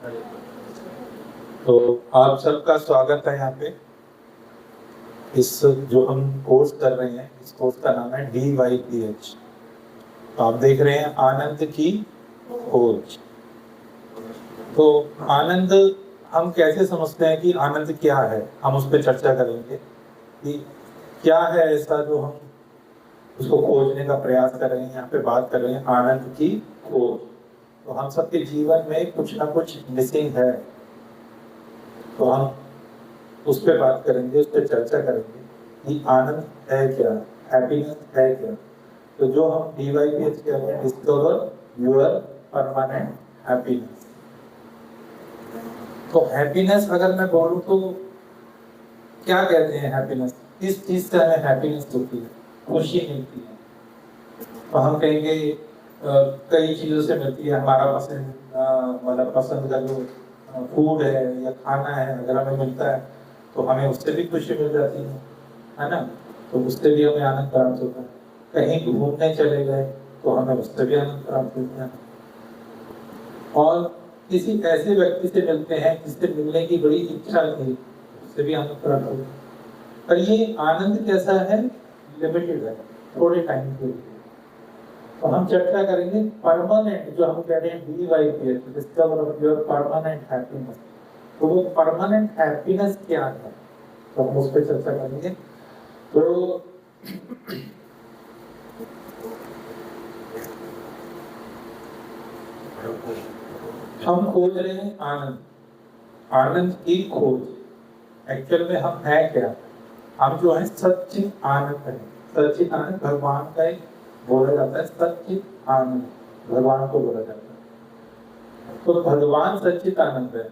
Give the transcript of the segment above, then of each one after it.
तो आप सबका स्वागत है यहाँ पे। इस जो हम कोर्स कर रहे हैं, इस कोर्स का नाम है DYPH। तो आप देख रहे हैं आनंद की खोज। तो आनंद हम कैसे समझते हैं कि आनंद क्या है, हम उस पर चर्चा करेंगे कि क्या है ऐसा जो हम उसको खोजने का प्रयास कर रहे हैं। यहाँ पे बात कर रहे हैं आनंद की खोज। तो हम सबके जीवन में कुछ ना कुछ मिसिंग है, तो हम उस पर बात करेंगे, उस पर चर्चा करेंगे कि आनंद है क्या, हैप्पीनेस है क्या। तो जो हम DYPH कहते हैं, डिस्कवर योर परमानेंट हैप्पीनेस। तो हैप्पीनेस अगर मैं बोलूं तो क्या कहते हैं हैप्पीनेस, किस चीज से हमें हैप्पीनेस होती है, खुशी मिलती है। तो हम कहेंगे कई चीजों से मिलती है। हमारा पसंद मतलब पसंद का जो फूड है या खाना है, अगर हमें मिलता है तो हमें उससे भी खुशी मिल जाती है ना। तो उससे भी हमें आनंद प्राप्त होता है। कहीं घूमने चले गए तो हमें उससे भी आनंद प्राप्त होता है। और किसी ऐसे व्यक्ति से मिलते हैं जिससे मिलने की बड़ी इच्छा थी, उससे भी आनंद प्राप्त होता है। पर ये आनंद कैसा है, लिमिटेड है, थोड़े टाइम के लिए। तो हम चर्चा करेंगे परमानेंट, जो हम कह रहे हैं DYPH, discover your permanent happiness. तो वो परमानेंट हैप्पीनेस क्या है, तो हम उस पर चर्चा करेंगे। तो हम खोज रहे हैं आनंद, आनंद की खोज। एक्चुअल में हम है क्या, हम जो है सच्चित आनंद है। सच्चित आनंद भगवान का एक बोला जाता है, सच्चित आनंद भगवान को बोला जाता है। तो भगवान सच्चित आनंद है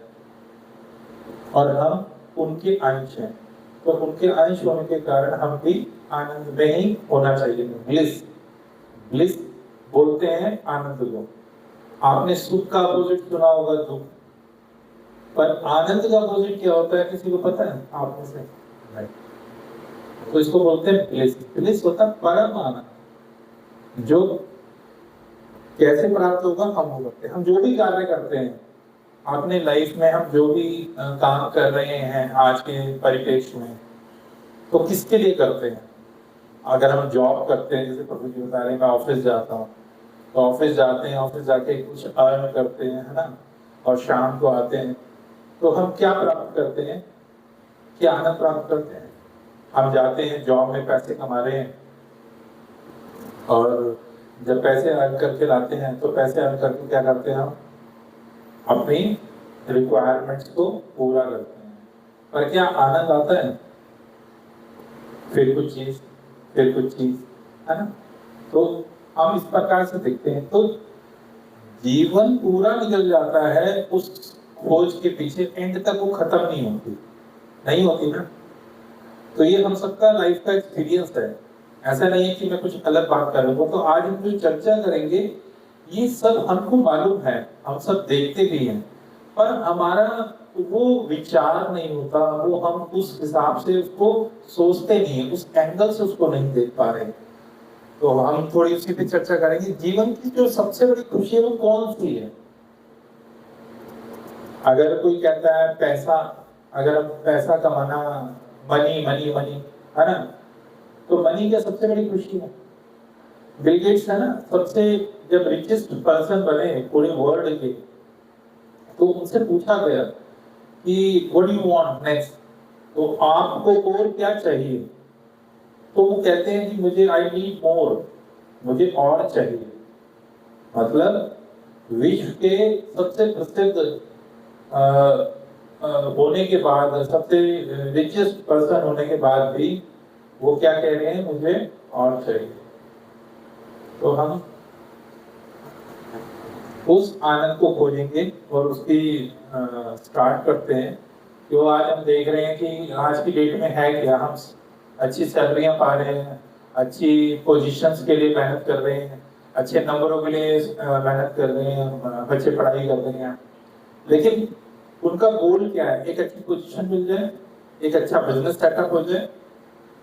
और हम उनके अंश हैं। तो उनके अंश होने के कारण हम भी आनंद में ही होना चाहिए। ब्लिस, ब्लिस बोलते हैं आनंद को। आपने सुख का अपोजिट सुना होगा दुख, पर आनंद का अपोजिट क्या होता है, किसी को पता है आप में से? नहीं। तो इसको बोलते हैं ब्लिस। ब्लिस होता है परम आनंद, जो कैसे प्राप्त होगा, हम करते हैं। हम जो भी कार्य करते हैं अपने लाइफ में, हम जो भी काम कर रहे हैं आज के परिप्रेक्ष्य में, तो किसके लिए करते हैं। अगर हम जॉब करते हैं, जैसे प्रभु जी बता रहे हैं, मैं ऑफिस जाता हूँ, तो ऑफिस जाते हैं, ऑफिस जाके कुछ अर्न करते हैं, है ना, और शाम को आते हैं, तो हम क्या प्राप्त करते हैं, क्या आनंद प्राप्त करते हैं। हम जाते हैं जॉब में, पैसे कमा रहे हैं, और जब पैसे अर्न करके लाते हैं तो पैसे अर्न करके क्या करते हैं, हम अपनी रिक्वायरमेंट्स को पूरा करते हैं। पर क्या आनंद आता है, फिर कुछ चीज, फिर कुछ चीज, है ना। तो हम इस प्रकार से देखते हैं, तो जीवन पूरा निकल जाता है उस खोज के पीछे, एंड तक वो खत्म नहीं होती ना। तो ये हम सबका लाइफ का एक्सपीरियंस है। ऐसा नहीं है कि मैं कुछ अलग बात कर रहा हूँ। तो आज हम जो चर्चा करेंगे ये सब हमको मालूम है, हम सब देखते भी हैं, पर हमारा वो विचार नहीं होता, वो हम उस हिसाब से उसको सोचते नहीं है, उस एंगल से उसको नहीं देख पा रहे। तो हम थोड़ी उसी पे चर्चा करेंगे। जीवन की जो सबसे बड़ी खुशी है वो कौन सी है। अगर कोई कहता है पैसा, अगर हम पैसा कमाना, मनी मनी मनी, है ना, तो मनी क्या सबसे बड़ी खुशी है। बिल गेट्स है ना, सबसे जब रिचेस्ट पर्सन बने पूरे वर्ल्ड के, तो उनसे पूछा गया कि what do you want next, तो आपको और क्या चाहिए। तो वो कहते हैं कि मुझे आई नीड मोर, मुझे और चाहिए। मतलब विश्व के सबसे प्रसिद्ध होने के बाद, सबसे रिचेस्ट पर्सन होने के बाद भी वो क्या कह रहे हैं, मुझे और चाहिए। तो हम उस आनंद को खोजेंगे और उसकी स्टार्ट करते हैं। तो आज हम देख रहे हैं कि आज की डेट में है क्या, हम अच्छी सैलरियां पा रहे हैं, अच्छी पोजीशंस के लिए मेहनत कर रहे हैं, अच्छे नंबरों के लिए मेहनत कर रहे हैं, बच्चे पढ़ाई कर रहे हैं, लेकिन उनका गोल क्या है, एक अच्छी पोजीशन मिल जाए, एक अच्छा बिजनेस सेटअप हो जाए,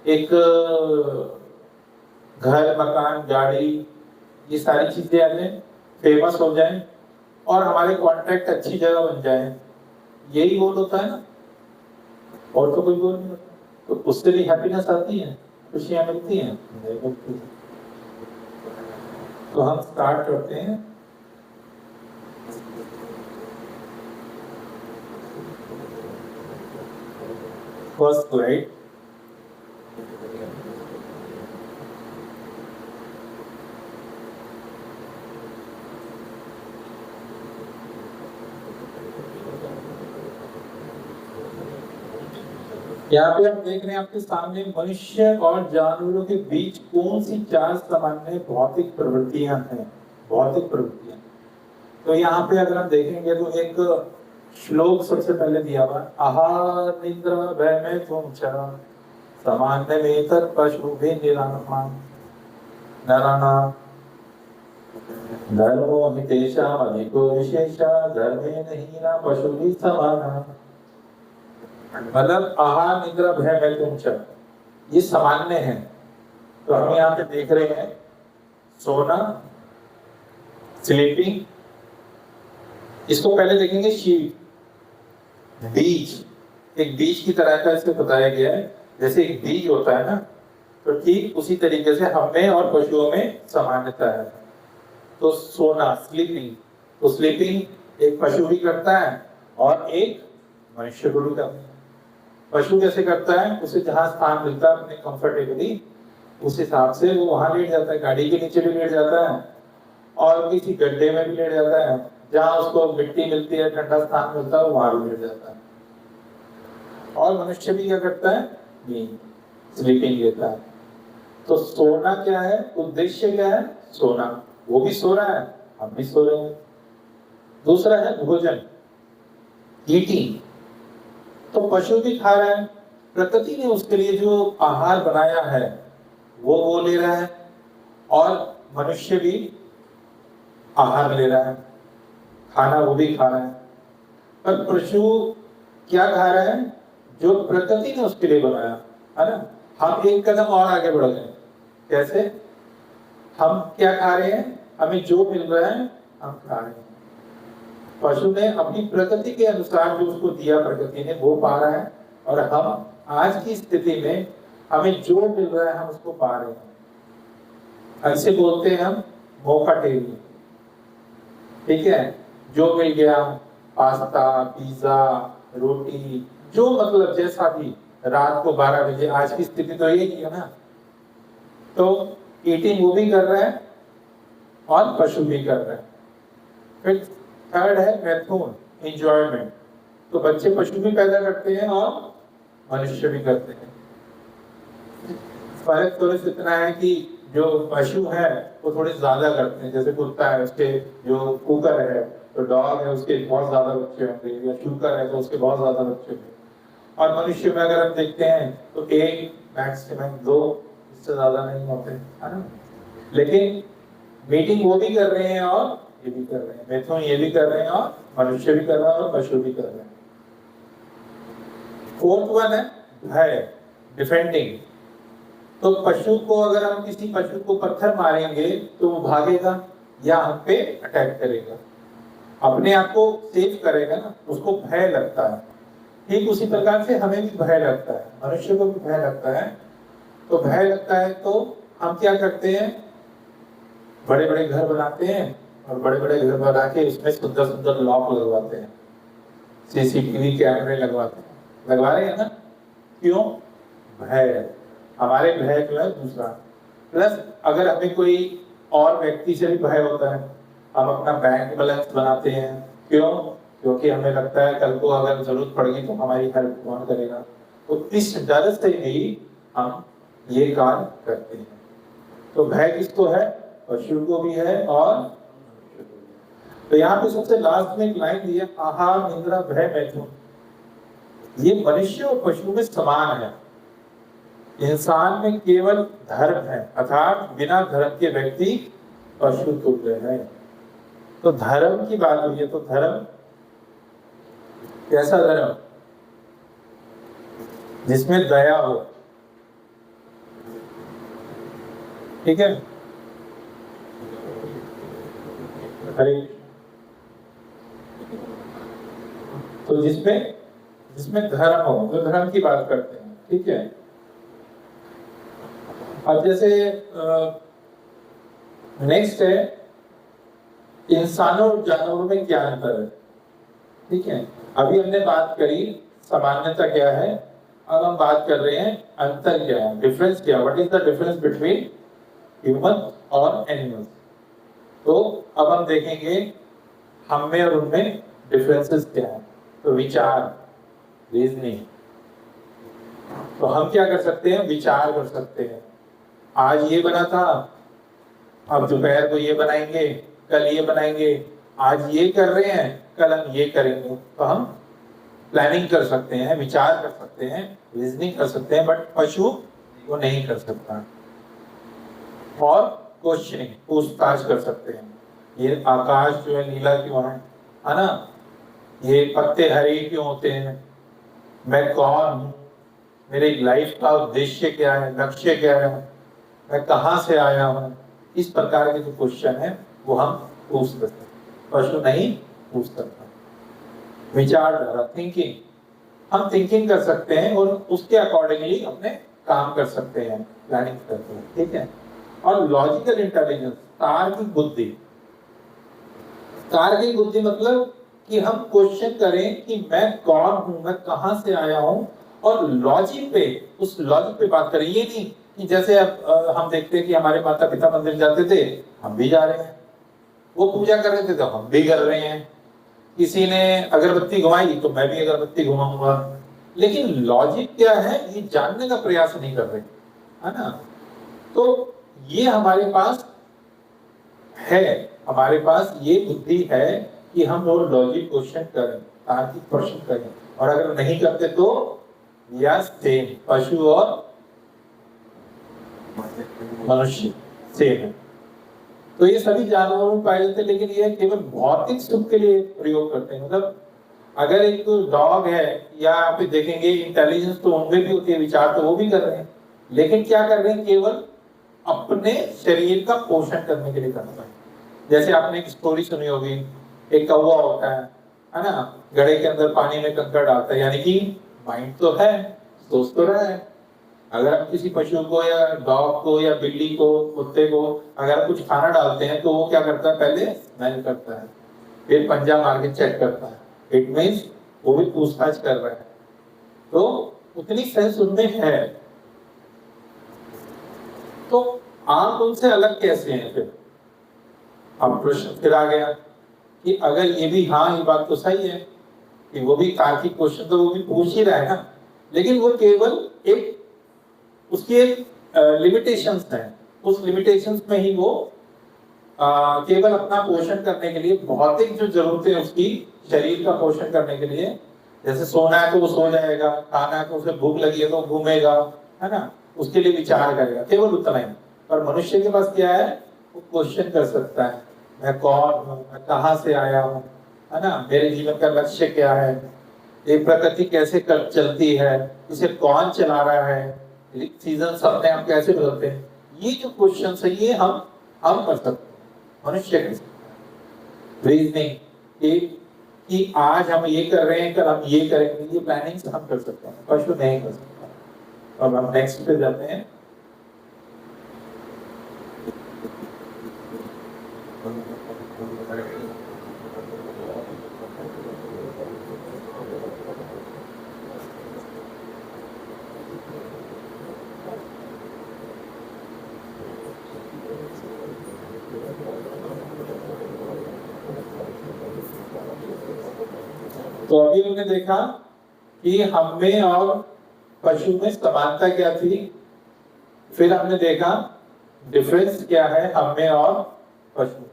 एक घर मकान गाड़ी ये सारी चीजें आ जाए, फेमस हो जाए, और हमारे कॉन्ट्रैक्ट अच्छी जगह बन जाए, यही गोल होता है ना, और तो कोई गोल नहीं होता। तो उससे भी हैप्पीनेस आती है, खुशियां मिलती हैं, नहीं मिलती। तो हम स्टार्ट करते हैं। First slide. यहाँ पे हम देख रहे हैं आपके सामने मनुष्य और जानवरों के बीच कौन सी चार सामान्य भौतिक प्रवृत्तियां हैं, भौतिक प्रवृत्तियां। तो यहाँ पे अगर हम देखेंगे तो एक श्लोक सबसे पहले दिया हुआ, आहार निद्रा भय में तुम सामान्य मेतर पशु भी निरानमान नराना धर्मो हितेशा अधिको विशेषा धर्मे नहीं ना पशु भी समाना। मतलब आहार निद्रा भय में तुम ये सामान्य है। तो हम यहाँ पे देख रहे हैं सोना, स्लीपिंग। इसको पहले देखेंगे शीट, बीज। एक बीज की तरह का इसको बताया गया है, जैसे एक बीज होता है ना, तो ठीक उसी तरीके से हमें और पशुओं में समानता है। तो सोना, स्लीपिंग, तो स्लीपिंग एक पशु भी करता है और एक मनुष्य भी करता है। पशु कैसे करता है, उसे जहां स्थान मिलता है अपने कंफर्टेबली उस हिसाब से वो वहां लेट जाता है, गाड़ी के नीचे भी लेट जाता है और किसी गड्ढे में भी लेट जाता है, जहां उसको मिट्टी मिलती है, ठंडा स्थान मिलता है, वहां भी लेट जाता है। और मनुष्य भी क्या करता है, स्लीपिंग लेता है। तो सोना क्या है, उद्देश्य क्या है, सोना। वो भी सो रहा है, हम भी सो रहे हैं। दूसरा है भोजन, ईटिंग। तो पशु भी खा रहा है, प्रकृति ने उसके लिए जो आहार बनाया है वो ले रहा है, और मनुष्य भी आहार ले रहा है, खाना वो भी खा रहा है। पर पशु क्या खा रहा है, जो प्रकृति ने उसके लिए बनाया है ना। हम एक कदम और आगे बढ़ गए। कैसे, हम क्या खा रहे हैं, हमें जो मिल रहा है हम खा रहे हैं। पशु ने अपनी प्रकृति के अनुसार जो उसको दिया प्रकृति ने वो पा रहा है, और हम आज की स्थिति में हमें जो मिल रहा है हम उसको पा रहे हैं। ऐसे बोलते हैं हम मौका टेरी। ठीक है, जो मिल गया, पास्ता, पिज्जा, रोटी, जो मतलब जैसा भी, रात को 12 बजे, आज की स्थिति तो यही है ना। तो ईटिंग वो भी कर रहा है और पशु भी कर रहा है। फिर थर्ड है मैथून, एंजॉयमेंट। तो बच्चे पशु भी पैदा करते हैं और मनुष्य भी करते हैं। फर्क थोड़ा सा इतना है कि जो पशु है वो थोड़े ज्यादा करते हैं, जैसे कुत्ता है उसके जो कुकर है, तो डॉग है उसके बहुत ज्यादा बच्चे होंगे, या शुकर है तो उसके बहुत ज्यादा बच्चे होंगे। और मनुष्य में अगर हम देखते हैं तो एक मैक्सिमम 2, इससे ज्यादा नहीं होते, है ना। लेकिन मीटिंग वो भी कर रहे हैं और ये भी कर रहे हैं, मैथुन ये भी कर रहे हैं और मनुष्य भी कर रहा है और पशु भी कर रहे हैं। फोर्थ वन है भय, डिफेंडिंग। तो पशु को, अगर हम किसी पशु को पत्थर मारेंगे तो वो भागेगा या हम पे अटैक करेगा, अपने आप को सेव करेगा ना, उसको भय लगता है। ठीक उसी प्रकार से हमें भी भय लगता है, मनुष्य को भी भय लगता है। तो भय लगता है तो हम क्या करते हैं, बड़े बड़े घर बनाते हैं, और बड़े बड़े घर बना के उसमें सुंदर सुंदर लॉक लगवाते हैं, सीसीटीवी कैमरे लगवाते हैं, लगवा रहे हैं ना। क्यों, भय, हमारे भय जो है दूसरा। प्लस अगर हमें कोई और व्यक्ति से भी भय होता है, हम अपना बैंक बैलेंस बनाते हैं। क्यों, क्योंकि हमें लगता है कल को अगर जरूरत पड़ेगी तो हमारी हेल्प कौन करेगा। तो इस डर से ही हम ये कार्य करते हैं। तो भय किसको है, पशु को भी है और। तो यहाँ पे सबसे लास्ट में एक लाइन दी है, आहार निद्रा भय मैथुन। ये मनुष्य और पशु में समान है। इंसान में केवल धर्म है, अर्थात बिना धर्म के व्यक्ति पशु तुल्य है। तो धर्म की बात हुई है, तो धर्म कैसा धर्म, जिसमें दया हो। ठीक है, हरे तो जिसमें जिसमें धर्म हो, तो धर्म की बात करते हैं, ठीक है। अब जैसे नेक्स्ट है इंसानों और जानवरों में क्या अंतर है, ठीक है। अभी हमने बात करी सामान्यता क्या है, अब हम बात कर रहे हैं अंतर क्या है, डिफरेंस क्या, what is the difference between human और एनिमल्स। तो अब हम देखेंगे हम में और उनमें डिफरेंसेस क्या है। तो विचार, रीजनिंग, तो हम क्या कर सकते हैं, विचार कर सकते हैं। आज ये बना था, अब दोपहर को ये बनाएंगे, कल ये बनाएंगे, आज ये कर रहे हैं, कल हम ये करेंगे। तो हम प्लानिंग कर सकते हैं, विचार कर सकते हैं, रीजनिंग कर सकते हैं, बट पशु वो नहीं कर सकता। और क्वेश्चनिंग, पूछताछ कर सकते हैं, ये आकाश जो है नीला क्यों है ना, ये पत्ते हरे क्यों होते हैं, मैं कौन हूँ, मेरी लाइफ का उद्देश्य क्या है, लक्ष्य क्या है, मैं कहाँ से आया हूँ, इस प्रकार के जो क्वेश्चन है वो हम पूछ सकते हैं, पशु नहीं पूछ सकता। विचारधारा, थिंकिंग, हम थिंकिंग कर सकते हैं और उसके अकॉर्डिंगली अपने काम कर सकते हैं, प्लानिंग करते हैं, ठीक है। और लॉजिकल इंटेलिजेंस, तार्किक बुद्धि। तार्किक बुद्धि मतलब कि हम क्वेश्चन करें कि मैं कौन हूं, मैं कहां से आया हूं, और लॉजिक पे, उस लॉजिक पे बात करें। ये नहीं कि जैसे अब हम देखते हैं कि हमारे माता पिता मंदिर जाते थे, हम भी जा रहे हैं, वो पूजा कर रहे थे तो हम भी कर रहे हैं, किसी ने अगरबत्ती घुमाई तो मैं भी अगरबत्ती घुमाऊंगा। लेकिन लॉजिक क्या है, ये जानने का प्रयास नहीं कर रहे, है ना। तो ये हमारे पास है, हमारे पास ये बुद्धि है कि हम वो लॉजिक क्वेश्चन करें, तार्किक प्रश्न करें, और अगर नहीं करते तो या सेम, पशु और मनुष्य सेम है। तो ये सभी जानवरों में पाए जाते हैं, लेकिन ये केवल भौतिक सुख के लिए प्रयोग करते हैं। मतलब अगर एक डॉग है, या आप देखेंगे इंटेलिजेंस तो उनमें भी होती है, विचार तो वो भी कर रहे हैं, लेकिन क्या कर रहे हैं, केवल अपने शरीर का पोषण करने के लिए करता है। जैसे आपने एक स्टोरी सुनी होगी, एक कौवा होता है ना, घड़े के अंदर पानी में कंकड़ डालता है, यानी कि माइंड तो है, सोच तो रहा है। अगर आप किसी पशु को या डॉग को या बिल्ली को, कुत्ते को अगर कुछ खाना डालते हैं तो वो क्या करता है, पहले स्मेल करता है, फिर पंजा मार के चेक करता है। इट मींस वो भी पूछताछ कर रहा है। तो उतनी सेंस उनमें है। तो आप उनसे अलग कैसे हैं फिर? अब प्रश्न फिर आ गया कि अगर ये भी, हाँ ये बात तो सही है कि वो भी तार्किक क्वेश्चन तो वो भी पूछ ही रहा है ना, लेकिन वो केवल एक उसकी एक लिमिटेशंस है, उस लिमिटेशंस में ही वो केवल अपना पोषण करने के लिए, भौतिक जो जरूरतें है उसकी, शरीर का पोषण करने के लिए, जैसे सोना है तो वो सो जाएगा, खाना है तो उसे भूख लगी है तो घूमेगा, है ना, उसके लिए विचार करेगा, केवल उतना ही। पर मनुष्य के पास क्या है, वो क्वेश्चन कर सकता है, मैं कौन हूँ, मैं कहाँ से आया हूँ, है ना, मेरे जीवन का लक्ष्य क्या है, ये प्रकृति कैसे चलती है, इसे कौन चला रहा है, सीजन अपने आप कैसे बदलते हैं। ये जो क्वेश्चन है ये हम कर सकते हैं, मनुष्य कर सकते हैं। रीजनिंग कि आज हम ये कर रहे हैं, कल हम ये करेंगे, ये प्लानिंग हम कर सकते हैं, पशु नहीं कर सकता। अब हम नेक्स्ट पे जाते हैं। तो अभी हमने देखा कि हम में और पशु में समानता क्या थी, फिर हमने देखा डिफरेंस क्या है हम में और पशु।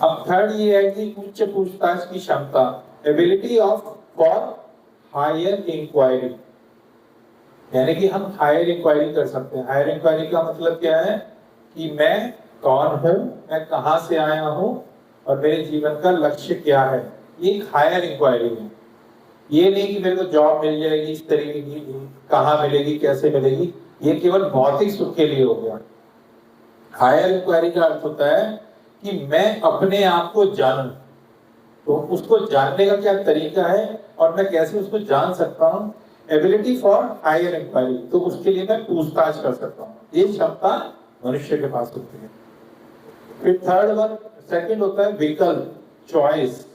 अब थर्ड ये है कि उच्च पूछताछ की क्षमता, ability of for higher inquiry, यानी कि हम हायर इंक्वायरी कर सकते हैं। हायर इंक्वायरी का मतलब क्या है कि मैं कौन हूँ, मैं कहाँ से आया हूँ, और मेरे जीवन का लक्ष्य क्या है। ये हायर इंक्वायरी है। ये नहीं कि मेरे को जॉब मिल जाएगी इस तरीके की, कहाँ मिलेगी, कैसे मिलेगी, ये केवल भौतिक सुख के लिए हो गया। हायर इंक्वायरी का अर्थ होता है कि मैं अपने आप को जानूं, तो उसको जानने का क्या तरीका है और मैं कैसे उसको जान सकता हूँ? एबिलिटी फॉर हायर इंक्वायरी, तो उसके लिए मैं पूछताछ कर सकता हूँ, ये क्षमता मनुष्य के पास होती है। फिर सेकंड होता है विकल्प, चॉइस।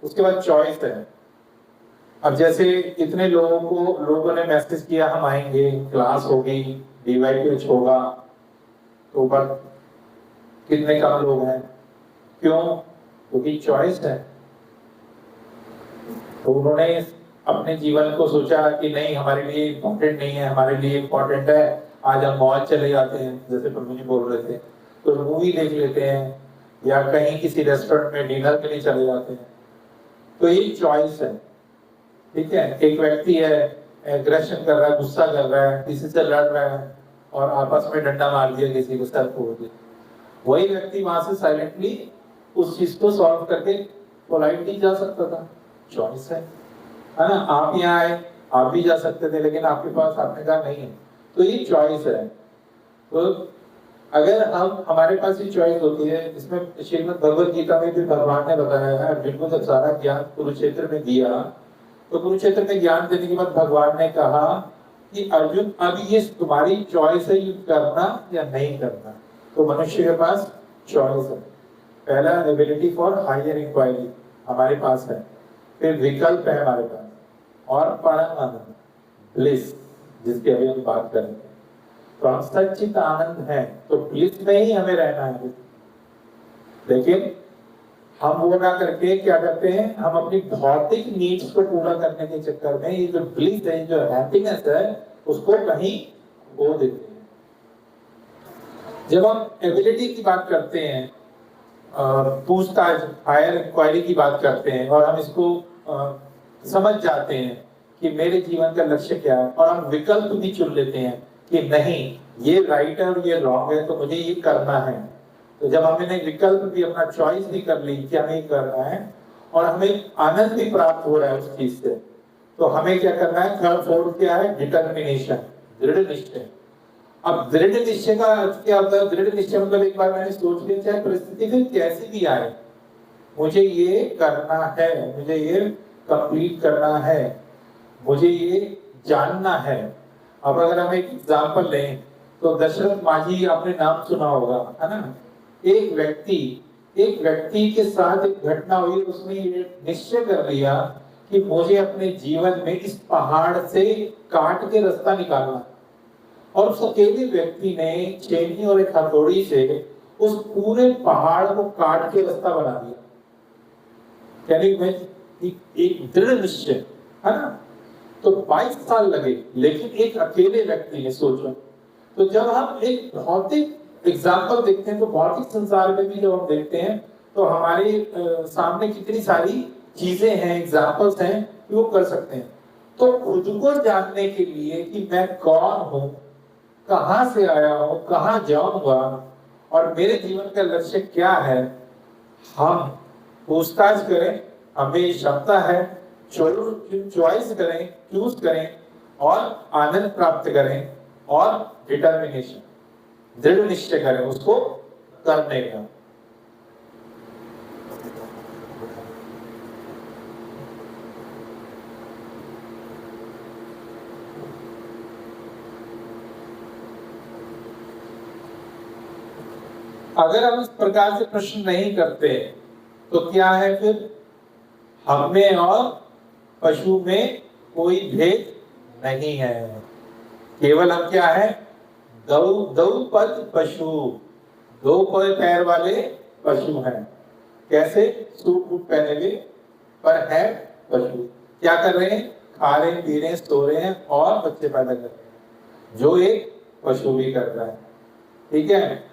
उसके बाद चॉइस है। अब जैसे इतने लोगों ने मैसेज किया हम आएंगे, क्लास होगी, डीवाईपीएच होगा, तो बट कितने कम लोग हैं, क्यों? क्योंकि चॉइस है। तो उन्होंने अपने जीवन को सोचा कि नहीं, हमारे लिए इम्पोर्टेंट नहीं है, हमारे लिए इम्पोर्टेंट है आज हम मॉल चले जाते हैं, जैसे प्रभु जी बोल रहे थे, तो मूवी देख लेते हैं या कहीं किसी रेस्टोरेंट में डिनर के लिए चले जाते हैं। तो ये चॉइस है, ठीक है। एक व्यक्ति है, एग्रेशन कर रहा है, गुस्सा कर रहा है, किसी से लड़ रहा है और आपस में डंडा मार दिया, किसी को सर फोड़ दिया, वही व्यक्ति वहां से साइलेंटली उस चीज को सॉल्व करके पोलाइटली जा सकता था। चॉइस है ना। आप यहाँ आए, आप भी जा सकते थे, लेकिन आपके पास आपने कहा नहीं है, तो ये चॉइस है। तो अगर हम हमारे पास ये चॉइस होती है, इसमें श्रीमद् भगवद गीता में भी भगवान ने बताया है, अर्जुन को जब सारा ज्ञान कुरुक्षेत्र में दिया, तो कुरुक्षेत्र में ज्ञान देने के बाद भगवान ने कहा कि अर्जुन अब ये तुम्हारी चॉइस है, युद्ध करना या नहीं करना। तो मनुष्य के पास चॉइस है। पहला एबिलिटी फॉर हायर इंक्वायरी हमारे पास है, फिर विकल्प है हमारे पास, और परम आनंद, ब्लिस, जिसकी अभी हम बात करेंगे। तो हम सच्चित आनंद है, तो ब्लिस में ही हमें रहना है। लेकिन हम वो ना करके क्या करते हैं, हम अपनी भौतिक नीड्स को पूरा करने के चक्कर में ये जो ब्लिस है, जो हैप्पीनेस है, उसको कहीं खो देते हैं। जब हम एबिलिटी की बात करते हैं, पूछताछ, हायर इंक्वायरी की बात करते हैं, और हम इसको समझ जाते हैं कि मेरे जीवन का लक्ष्य क्या है, और हम विकल्प भी चुन लेते हैं कि नहीं ये राइट है और ये रॉन्ग है, तो मुझे ये करना है। तो जब हमने विकल्प भी, अपना चॉइस भी कर ली कि हमें करना है, और हमें आनंद भी प्राप्त हो रहा है उस चीज से, तो हमें क्या करना है? थर्ड फोर्थ क्या है? डिटर्मिनेशन, दृढ़ निश्चय। अब दृढ़ निश्चय का अर्थ क्या होता है? दृढ़ निश्चय मतलब एक बार मैंने सोच लिया, चाहे परिस्थिति फिर कैसी भी आए, मुझे ये करना है, मुझे ये कंप्लीट करना है, मुझे ये जानना है। अब अगर हम एक एग्जांपल लें, तो दशरथ माझी आपने नाम सुना होगा, है ना। एक व्यक्ति के साथ एक घटना हुई, उसने ये निश्चय कर लिया कि मुझे अपने जीवन में इस पहाड़ से काट के रास्ता निकालना, और उस अकेले व्यक्ति ने छेनी और एक हथौड़ी से उस पूरे पहाड़ को काट के रास्ता बना दिया। एक दृढ़ निश्चय, है ना। तो 22 साल लगे, लेकिन एक अकेले व्यक्ति ने सोचा। तो जब हम एक भौतिक एग्जाम्पल देखते हैं, तो भौतिक संसार में भी जब हम देखते हैं, तो हमारे सामने कितनी सारी चीजें हैं, एग्जाम्पल्स हैं कि वो कर सकते हैं। तो खुद को जानने के लिए कि मैं कौन हूँ, कहाँ से आया हूँ, कहाँ जाऊंगा, और मेरे जीवन का लक्ष्य क्या है, हम पूछताछ करें, हमें क्षमता है, चॉइस करें, चूज करें, और आनंद प्राप्त करें, और डिटर्मिनेशन, दृढ़ निश्चय करें उसको करने का। अगर हम इस प्रकार से प्रश्न नहीं करते, तो क्या है फिर? हम में और पशु में कोई भेद नहीं है, केवल हम क्या है? दो पद पशु, दो पैर वाले पशु हैं। कैसे? सूट बूट पहने हुए, पर है पशु। क्या कर रहे हैं? खा रहे, पी रहे, सो रहे हैं और बच्चे पैदा कर रहे हैं, जो एक पशु भी कर रहा है। ठीक है।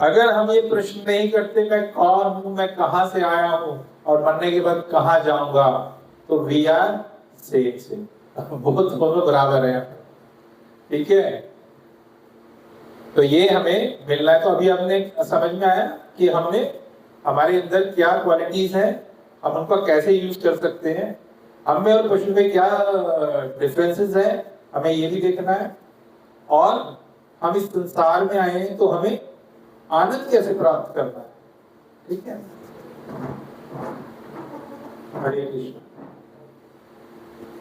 अगर हम ये प्रश्न नहीं करते मैं कौन हूं, मैं कहां से आया हूं, और मरने के बाद कहां जाऊंगा, तो वी आर सेम बहुत दोनों बराबर है। ठीक है। तो ये हमें मिलना है। तो अभी हमने समझ में आया कि हमने हमारे अंदर क्या क्वालिटीज हैं, हम उनका कैसे यूज कर सकते हैं, हम में और पशु में क्या डिफरेंसेस हैं, हमें ये भी देखना है। और हम इस संसार में आए हैं, तो हमें आनंद कैसे प्राप्त करना है, ठीक है, हरे कृष्ण।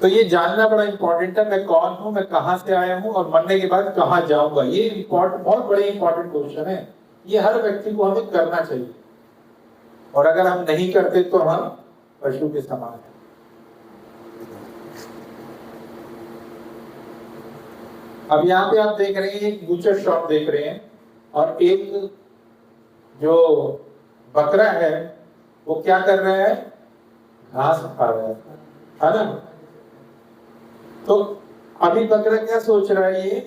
तो ये जानना बड़ा इंपॉर्टेंट है, मैं कौन हूँ, मैं कहाँ से आया हूँ और मरने के बाद कहाँ जाऊंगा। ये इम्पोर्टेंट, बहुत बड़े इंपॉर्टेंट क्वेश्चन है। ये हर व्यक्ति को हमें करना चाहिए, और अगर हम नहीं करते तो हम पशु के समान हैं। अब यहाँ पे आप देख रहे हैं एक बूचर शॉप देख रहे हैं, और एक जो बकरा है वो क्या कर रहा है, घास खा रहा है ना। तो अभी बकरा क्या सोच रहा है ये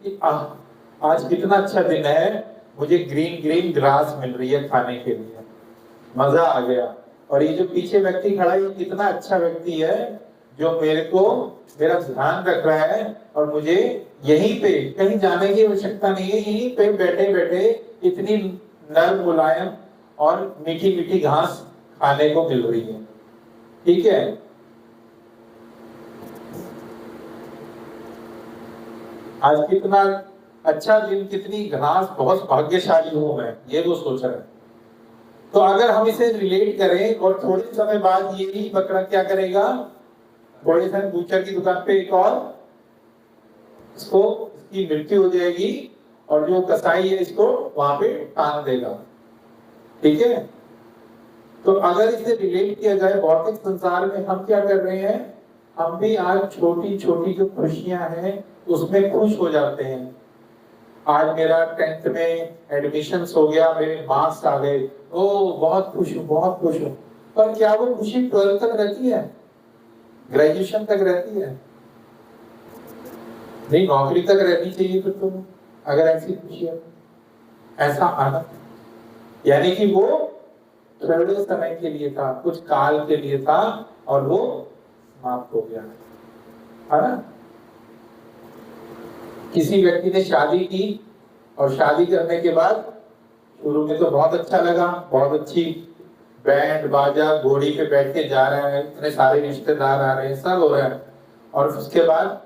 कि आज कितना अच्छा दिन है, मुझे ग्रीन ग्रीन ग्रास मिल रही है खाने के लिए, मजा आ गया। और ये जो पीछे व्यक्ति खड़ा है ये कितना अच्छा व्यक्ति है जो मेरे को मेरा ध्यान रख रहा है, और मुझे यहीं पे कहीं जाने की आवश्यकता नहीं है, यहीं पे बैठे बैठे इतनी नर्म मुलायम और मीठी मीठी घास खाने को मिल रही है। ठीक है, आज कितना अच्छा दिन, कितनी घास, बहुत भाग्यशाली हूं मैं, ये वो सोच रहा है। तो अगर हम इसे रिलेट करें, और थोड़े समय बाद यही बकरा क्या करेगा, थोड़े समय बूचर की दुकान पे एक और इसको, इसकी मृत्यु हो जाएगी, और जो कसाई है इसको वहां पे टांग देगा। ठीक है, तो अगर इसे रिलेट किया जाए भौतिक संसार में, हम क्या कर रहे हैं, हम भी आज छोटी छोटी जो खुशियां हैं उसमें खुश हो जाते हैं। आज मेरा 10th में एडमिशन हो गया, मेरे मार्क्स आ गए, ओ बहुत खुश हूँ, बहुत खुश हूँ। पर क्या वो खुशी 12th तक रहती है, ग्रेजुएशन तक रहती है? नहीं, नौकरी तक रहनी चाहिए फिर तो, अगर ऐसी खुशी है, ऐसा आनंद, यानी कि वो थोड़े समय के लिए था, कुछ काल के लिए था, और वो समाप्त हो गया, है ना। किसी व्यक्ति ने शादी की, और शादी करने के बाद शुरू में तो बहुत अच्छा लगा, बहुत अच्छी बैंड बाजा घोड़ी पे बैठ के जा रहे हैं, इतने सारे रिश्तेदार आ रहे हैं, सब हो रहा है। और उसके बाद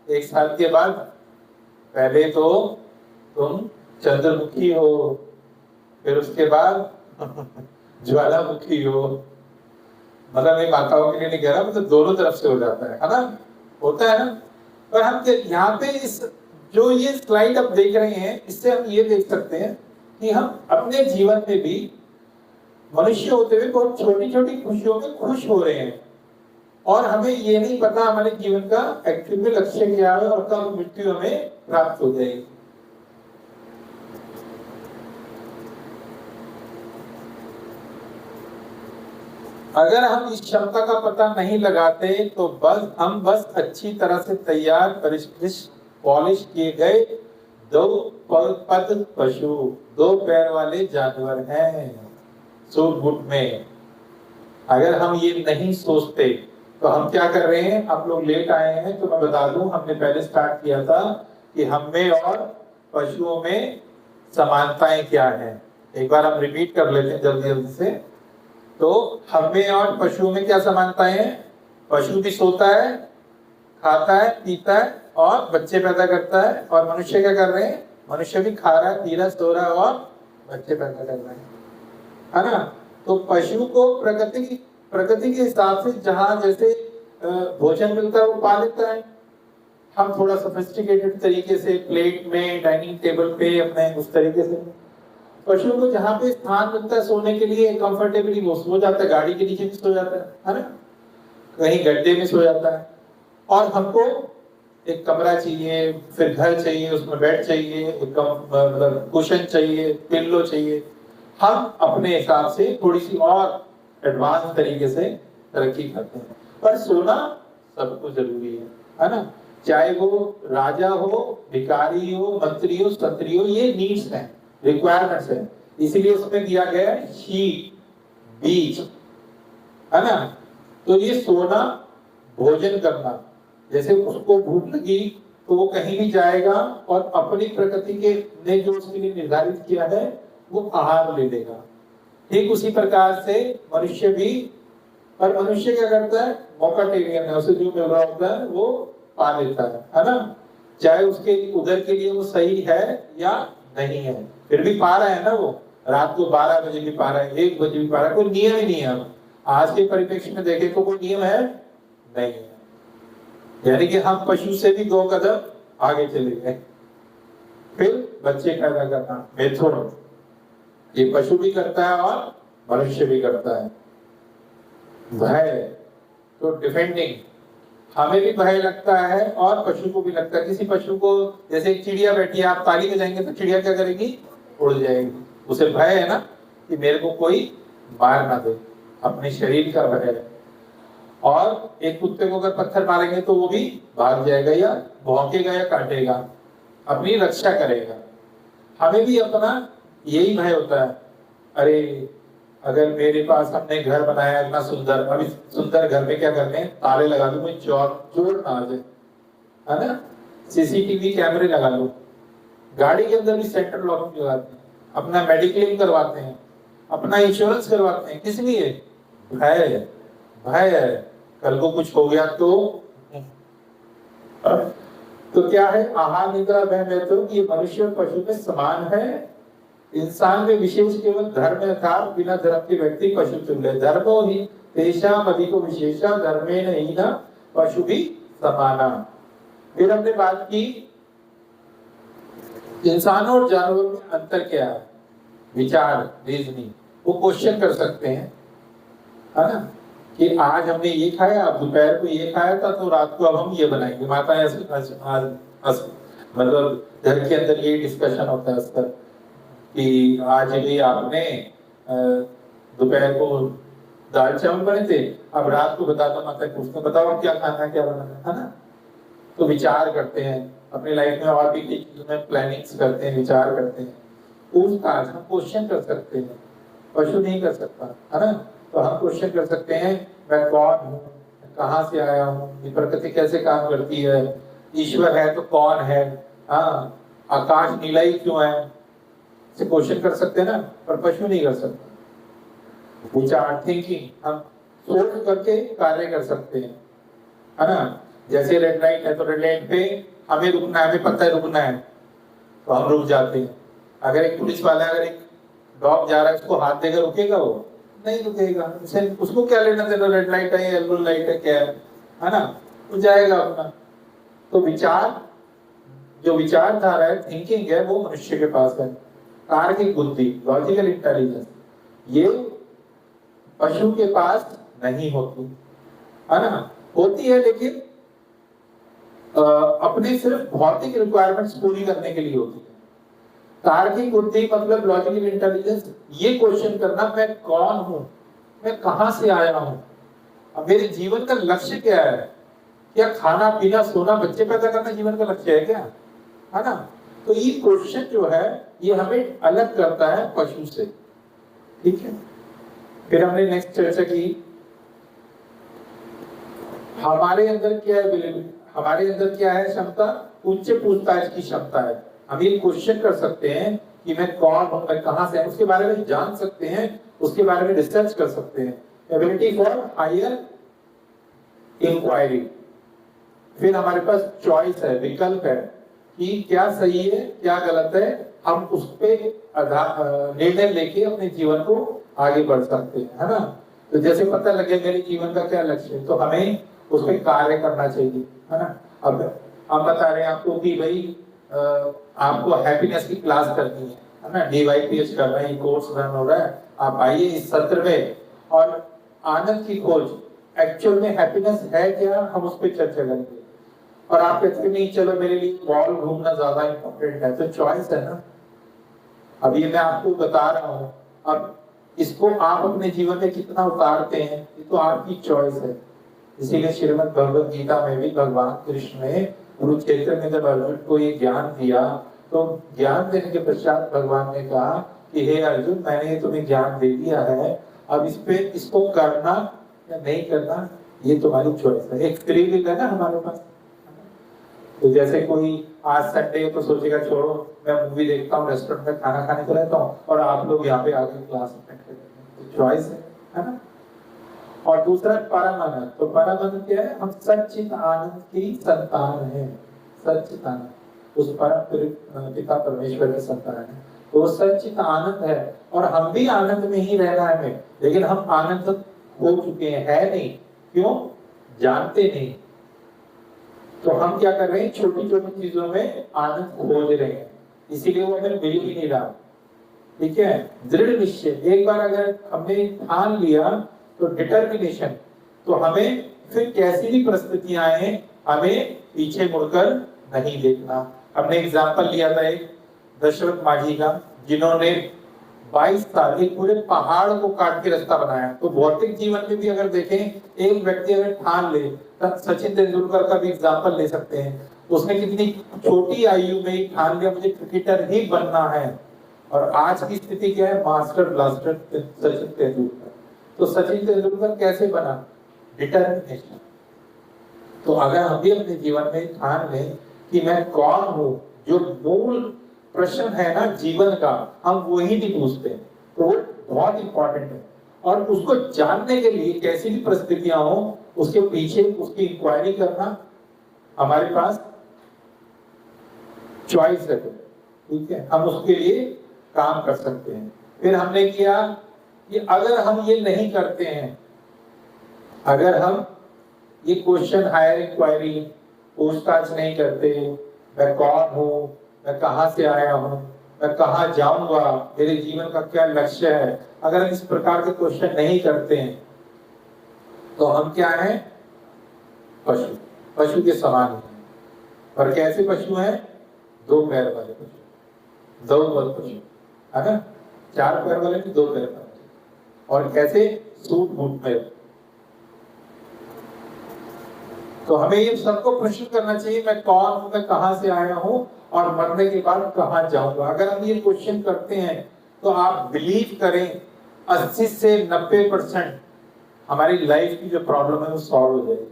1 साल के बाद, पहले तो तुम चंद्रमुखी हो, फिर उसके बाद ज्वालामुखी हो, मतलब मैं माताओं के लिए नहीं कह रहा, मतलब दोनों तरफ से हो जाता है ना, होता है ना। और हम यहाँ पे इस जो ये स्लाइड आप देख रहे हैं, इससे हम ये देख सकते हैं कि हम अपने जीवन में भी मनुष्य होते हुए बहुत छोटी छोटी खुशियों में खुश हो रहे हैं, और हमें ये नहीं पता हमारे जीवन का एक्चुअल में लक्ष्य क्या है, और कब मृत्यु हमें प्राप्त हो जाएगी। अगर हम इस क्षमता का पता नहीं लगाते तो हम बस अच्छी तरह से तैयार, परिष्कृत, पॉलिश किए गए दो पद पशु, 2 पैर वाले जानवर हैं सूट में। अगर हम ये नहीं सोचते तो हम क्या कर रहे हैं, आप लोग लेट आए हैं तो मैं बता दूं, हमने पहले स्टार्ट किया था कि हम में और पशुओं में समानताएं क्या हैं। एक बार हम रिपीट कर लेते हैं जल्दी जल्दी से। तो हम में और पशुओं में क्या समानताएं हैं? पशु भी सोता है, खाता है, पीता है और बच्चे पैदा करता है, और मनुष्य क्या कर रहे हैं, मनुष्य भी खा रहा है, पी रहा है, सो रहा है और बच्चे पैदा कर रहे हैं, है ना। तो पशु को प्रकृति के हिसाब से जहाँ जैसे भोजन मिलता है वो पा लेता है। हम थोड़ा सोफिस्टिकेटेड तरीके से प्लेट में, डाइनिंग टेबल पे अपने उस तरीके से, पशु को जहाँ पे स्थान मिलता है सोने के लिए कंफर्टेबली वो सो जाता है, गाड़ी के नीचे भी सो जाता है ना, कहीं गड्ढे में सो जाता है। और हमको एक कमरा चाहिए, फिर घर चाहिए, उसमें बेड चाहिए, मतलब कुशन चाहिए, पिल्लो चाहिए। हम अपने हिसाब से थोड़ी सी और एडवांस तरीके से तरक्की करते हैं, पर सोना सबको जरूरी है ना। चाहे वो राजा हो, भिखारी हो, मंत्री हो, संतरी हो, ये नीड्स हैं, रिक्वायरमेंट्स है। इसीलिए उसमें दिया गया है शीत, बीज, है ना। तो ये सोना, भोजन करना, जैसे उसको भूख लगी तो वो कहीं भी जाएगा और अपनी प्रकृति के ने जो उसके लिए निर्धारित किया है वो आहार ले लेगा। ठीक उसी प्रकार से मनुष्य भी, पर मनुष्य क्या करता है, मौकाटेरियन है, उसे जो मिल रहा होता है वो पा लेता है ना। चाहे उसके उधर के लिए वो सही है या नहीं है, फिर भी पा रहा है ना वो। रात को 12 बजे भी पा रहा है, 1 बजे भी पा रहा है, कोई नियम ही नहीं है। आज के परिप्रेक्ष्य में देखें तो कोई नियम है नहीं है। यानी कि हम पशु से भी 2 कदम आगे चले गए। फिर बच्चे पैदा करना, मेथड, ये पशु भी करता है और मनुष्य भी करता है। भय, तो डिफेंडिंग, हमें भी भय लगता है और पशु को भी लगता है। किसी पशु को, जैसे एक चिड़िया बैठी है, आप ताली बजाएंगे तो चिड़िया क्या करेगी? उड़ जाएगी। उसे भय है ना कि मेरे को कोई मार ना दे, अपने शरीर का भय है। और एक कुत्ते को अगर पत्थर मारेंगे तो वो भी भाग जाएगा या भौंकेगा या काटेगा, अपनी रक्षा करेगा। हमें भी अपना यही भय होता है, अरे अगर मेरे पास हमने घर बनाया इतना सुंदर, अभी सुंदर घर में क्या करने हैं? ताले लगा दो, कोई चोर ना आ जाए, है ना? सीसीटीवी कैमरे लगा लो, गाड़ी के अंदर भी सेंट्रल लॉकिंग लगाते हैं, अपना मेडिक्लेम करवाते हैं, अपना इंश्योरेंस करवाते हैं। किस लिए? भय, भय है कल को कुछ हो गया तो क्या है? आहार निद्रा भय में तो ये मनुष्य और पशु में समान है। इंसान में विशेष केवल धर्म अर्थात बिना धर्म के व्यक्ति पशु तुल्य। धर्मो ही तेषाम अधिको विशेषा धर्मेण हीना पशु भी समाना। फिर हमने बात की इंसानों और जानवरों में अंतर क्या है? विचार, रीजनिंग, वो क्वेश्चन कर सकते हैं, है ना? कि आज हमने ये खाया, अब दोपहर को ये खाया था, तो रात को अब हम ये बनाएंगे। माता मतलब घर के अंदर ये डिस्कशन होता है उसका कि आज भी आपने दोपहर को दाल चावल बने थे, अब रात को बता दो माता को, उसको बताओ क्या खाना है, क्या बनाना है ना? तो विचार करते हैं अपनी लाइफ में, और भी चीजों में प्लानिंग्स करते हैं, विचार करते हैं। पूछताछ, हम क्वेश्चन कर सकते हैं, पशु नहीं कर सकता, है ना? तो हम क्वेश्चन कर सकते हैं, मैं कौन हूँ, कहाँ से आया हूँ, ये प्रकृति कैसे काम करती है, ईश्वर है तो कौन है, हाँ, आकाश नीला ही क्यों है, से क्वेश्चन कर सकते हैं ना, पर पशु नहीं कर सकता। विचार, थिंकिंग, हम सोच करके कार्य कर सकते हैं, है ना? जैसे रेड लाइट है तो रेड लाइट पे हमें रुकना है, हमें पता है रुकना है, तो हम रुक जाते हैं। अगर एक पुलिस वाला, अगर एक डॉग जा रहा है, उसको हाथ देकर रुकेगा? वो नहीं रुकेगा। उसको क्या लेना देना, रेड लाइट है, येलो लाइट है, क्या है ना? वो जाएगा अपना। तो विचार, जो विचारधारा है, थिंकिंग है, वो मनुष्य के पास है। तार्किक बुद्धि, लॉजिकल इंटेलिजेंस, ये पशु के पास नहीं होती, है ना? होती है लेकिन अपने सिर्फ भौतिक रिक्वायरमेंट्स पूरी करने के लिए होती है। तार्किक बुद्धि मतलब लॉजिकल इंटेलिजेंस, ये क्वेश्चन करना, मैं कौन हूं, मैं कहां से आया हूं, अब मेरे जीवन का लक्ष्य क्या है? क्या खाना पीना सोना बच्चे पैदा करना जीवन का लक्ष्य है क्या, है ना? तो ये क्वेश्चन जो है ये हमें अलग करता है पशु से, ठीक है? फिर हमने नेक्स्ट चर्चा की हमारे अंदर क्या है, हमारे अंदर क्या है क्षमता? उच्च पूछताछ की क्षमता है। हम ये क्वेश्चन कर सकते हैं कि मैं कौन हूं, मैं कहां से, उसके बारे में जान सकते हैं, उसके बारे में रिसर्च कर सकते हैं। Ability for higher inquiry. फिर हमारे पास चॉइस है, विकल्प है कि क्या सही है क्या गलत है, हम उस पे निर्णय लेके अपने जीवन को आगे बढ़ सकते हैं, है ना? तो जैसे पता लगे मेरे जीवन का क्या लक्ष्य है, तो हमें उस पर कार्य करना चाहिए, है ना? अब हम बता रहे हैं आपको कि भाई आपको हैप्पीनेस की क्लास करनी है ना? DYPH कर रहे हैं, कोर्स रन हो रहा है, आप आइए इस सत्र में, और आनंद की खोज, एक्चुअल में हैप्पीनेस है क्या, हम उस पर चर्चा करेंगे। और आप कहते नहीं चलो मेरे लिए मॉल घूमना ज्यादा इंपॉर्टेंट है, तो चॉइस है ना। अब ये मैं आपको बता रहा हूँ, अब इसको आप अपने जीवन में कितना उतारते हैं ये तो आपकी चॉइस है। इसीलिए श्रीमद् भगवद गीता में भी भगवान कृष्ण ने कुरुक्षेत्र में जब अर्जुन को ये ज्ञान दिया, तो ज्ञान देने के पश्चात भगवान ने कहा कि हे अर्जुन, मैंने तुम्हें ज्ञान दे दिया है, अब इस पे इसको करना या नहीं करना ये तुम्हारी चॉइस है। एक फ्री विल है ना हमारे पास। तो जैसे कोई आज संडे है तो सोचेगा छोड़ो मैं मूवी देखता हूँ, रेस्टोरेंट में खाना खाने को रहता हूँ, और आप लोग यहाँ पे आके क्लास अटेंड करेंगे, चॉइस है ना? और दूसरा परमानंद। तो परमानंद क्या है? हम सच्चित आनंद की संतान है, सच्चित आनंद, उस परम पिता परमेश्वर के संतान है। तो सच्चित आनंद है और हम भी आनंद में ही रहना है हमें, लेकिन हम आनंद खो चुके हैं, है नहीं। क्यों? जानते नहीं। तो हम क्या कर रहे हैं, छोटी छोटी चीजों में आनंद खोज रहे हैं, इसीलिए वो हमें मिल ही नहीं रहा। ठीक है, दृढ़ निश्चय, एक बार अगर हमने ठान लिया तो डिटर्मिनेशन, तो हमें फिर कैसी भी परिस्थितियां आए हमें पीछे मुड़कर नहीं देखना। हमने एग्जाम्पल लिया था एक दशरथ माझी का, जिन्होंने 22 साल एक पूरे पहाड़ को काट के रास्ता बनाया। तो भौतिक जीवन में भी अगर देखें, एक व्यक्ति अगर ठान ले, तब सचिन तेंदुलकर का भी एग्जाम्पल ले सकते हैं। उसने कितनी छोटी आयु में ठान लिया मुझे क्रिकेटर ही बनना है, और आज की स्थिति क्या है, मास्टर ब्लास्टर सचिन तेंदुलकर। तो सचिन तेंदुलकर कैसे बना? डिटर्मिनेशन। तो अगर हम भी अपने जीवन में ठान लें कि मैं कौन हूं, जो मूल प्रश्न है ना जीवन का, हम वही नहीं पूछते, तो वो बहुत इंपॉर्टेंट है। और उसको जानने के लिए कैसी भी परिस्थितियां हो, उसके पीछे उसकी इंक्वायरी करना, हमारे पास चॉइस है। ठीक है, हम उसके लिए काम कर सकते हैं। फिर हमने किया कि अगर हम ये नहीं करते हैं, अगर हम ये क्वेश्चन हायर इंक्वायरी पूछताछ नहीं करते, मैं कौन हूं, मैं कहां से आया हूं, मैं कहां जाऊंगा, मेरे जीवन का क्या लक्ष्य है, अगर हम इस प्रकार के क्वेश्चन नहीं करते हैं तो हम क्या हैं, पशु, पशु के समान हैं। और कैसे पशु हैं? 2 पैर वाले पशु, 2 पशु है ना, 4 पैर वाले भी 2 पैर वाले। और कैसे? सूट बूट में। तो हमें ये सबको प्रश्न करना चाहिए, मैं कौन हूं, मैं कहां से आया हूं, और मरने के बाद कहां जाऊंगा। अगर हम ये क्वेश्चन करते हैं तो आप बिलीव करें 80 से 90% हमारी लाइफ की जो प्रॉब्लम है वो सॉल्व हो जाएगी।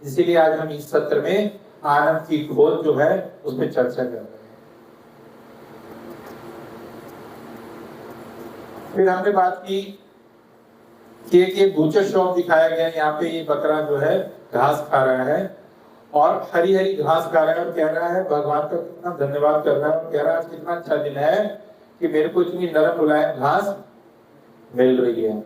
इसीलिए आज हम इस सत्र में आनंद की खोज जो है उस पर चर्चा कर रहे हैं। फिर हमने बात की कि एक बूचर शॉप दिखाया गया, यहाँ पे ये बकरा जो है घास खा रहा है और हरी हरी घास खा रहा है, और कह रहा है भगवान का कितना धन्यवाद कर रहा है, और कह रहा है आज कितना अच्छा दिन है कि मेरे को इतनी नरम मुलायम घास मिल रही है।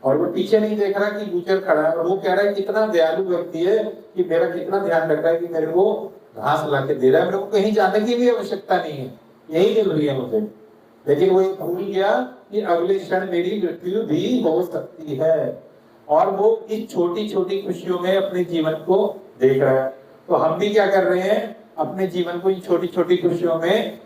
और वो पीछे नहीं देख रहा कि बूचर खड़ा है, और वो कह रहा है कितना दयालु व्यक्ति है कि मेरा कितना ध्यान रख रहा है कि मेरे को घास ला के दे रहा है, मेरे को कहीं जाने की भी आवश्यकता नहीं है, यही मिल रही है मुझे। लेकिन वो भूल गया कि अगले क्षण मेरी मृत्यु भी हो सकती है, और वो इस छोटी छोटी खुशियों में अपने जीवन को देख रहा है। तो हम भी क्या कर रहे हैं, अपने जीवन को इन छोटी छोटी खुशियों में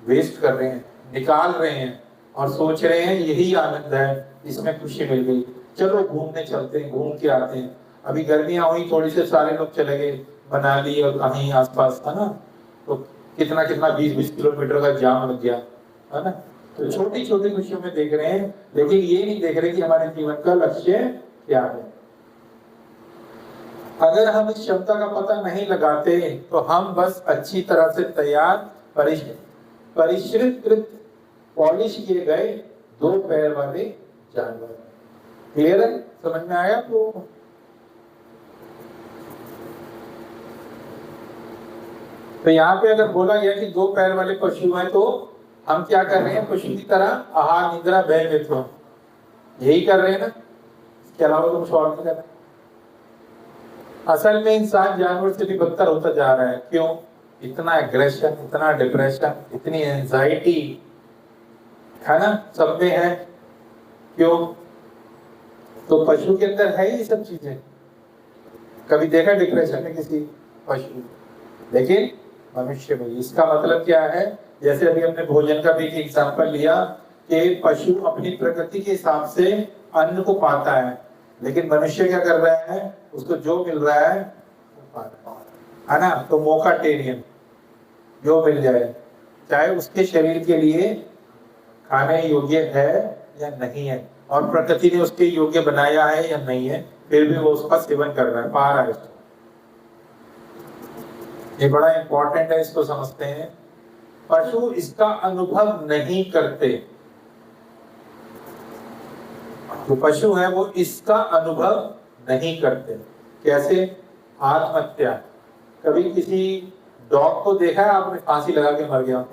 वेस्ट कर रहे हैं, निकाल रहे हैं, और सोच रहे हैं यही आनंद है, इसमें खुशी मिल गई, चलो घूमने चलते हैं, घूम के आते हैं। अभी गर्मियां हुई थोड़ी से, सारे लोग चले गए मनाली और कहीं आसपास, है ना, तो कितना कितना 20-20 किलोमीटर का जाम लग गया, है ना। तो छोटी छोटी खुशियों में देख रहे हैं, लेकिन ये नहीं देख रहे कि हमारे जीवन का लक्ष्य क्या है। अगर हम इस क्षमता का पता नहीं लगाते तो हम बस अच्छी तरह से तैयार परिष्कृत पॉलिश किए गए 2 पैर वाले जानवर। क्लियर है? समझ में आया आपको? तो यहाँ पे अगर बोला गया कि 2 पैर वाले पशु हैं, तो हम क्या कर रहे हैं, पशु की तरह आहार निद्रा भय मित्र, यही कर रहे हैं ना, इसके अलावा तो कुछ और नहीं कर रहे। असल में इंसान जानवर से भी बदतर होता जा रहा है। क्यों? इतना एग्रेशन, इतना डिप्रेशन, इतनी एंजाइटी, है ना, सब में है। क्यों? तो पशु के अंदर है ये सब चीजें। कभी देखा डिप्रेशन में किसी पशु? लेकिन मनुष्य में। इसका मतलब क्या है, जैसे अभी हमने भोजन का भी एक एग्जाम्पल लिया कि पशु अपनी प्रकृति के हिसाब से अन्न को पाता है, लेकिन मनुष्य क्या कर रहा है, उसको जो मिल रहा है ना, तो मोकाटेरियन, जो मिल जाए, चाहे उसके शरीर के लिए खाने योग्य है या नहीं है, और प्रकृति ने उसके योग्य बनाया है या नहीं है, फिर भी वो उसका सेवन कर रहा है, पा रहा है उसको। ये बड़ा इंपॉर्टेंट है, इसको समझते हैं। पशु इसका अनुभव नहीं करते, जो पशु है वो इसका अनुभव नहीं करते। कैसे? आत्महत्या। कभी किसी डॉग को देखा है आपने फांसी लगा के मर गया?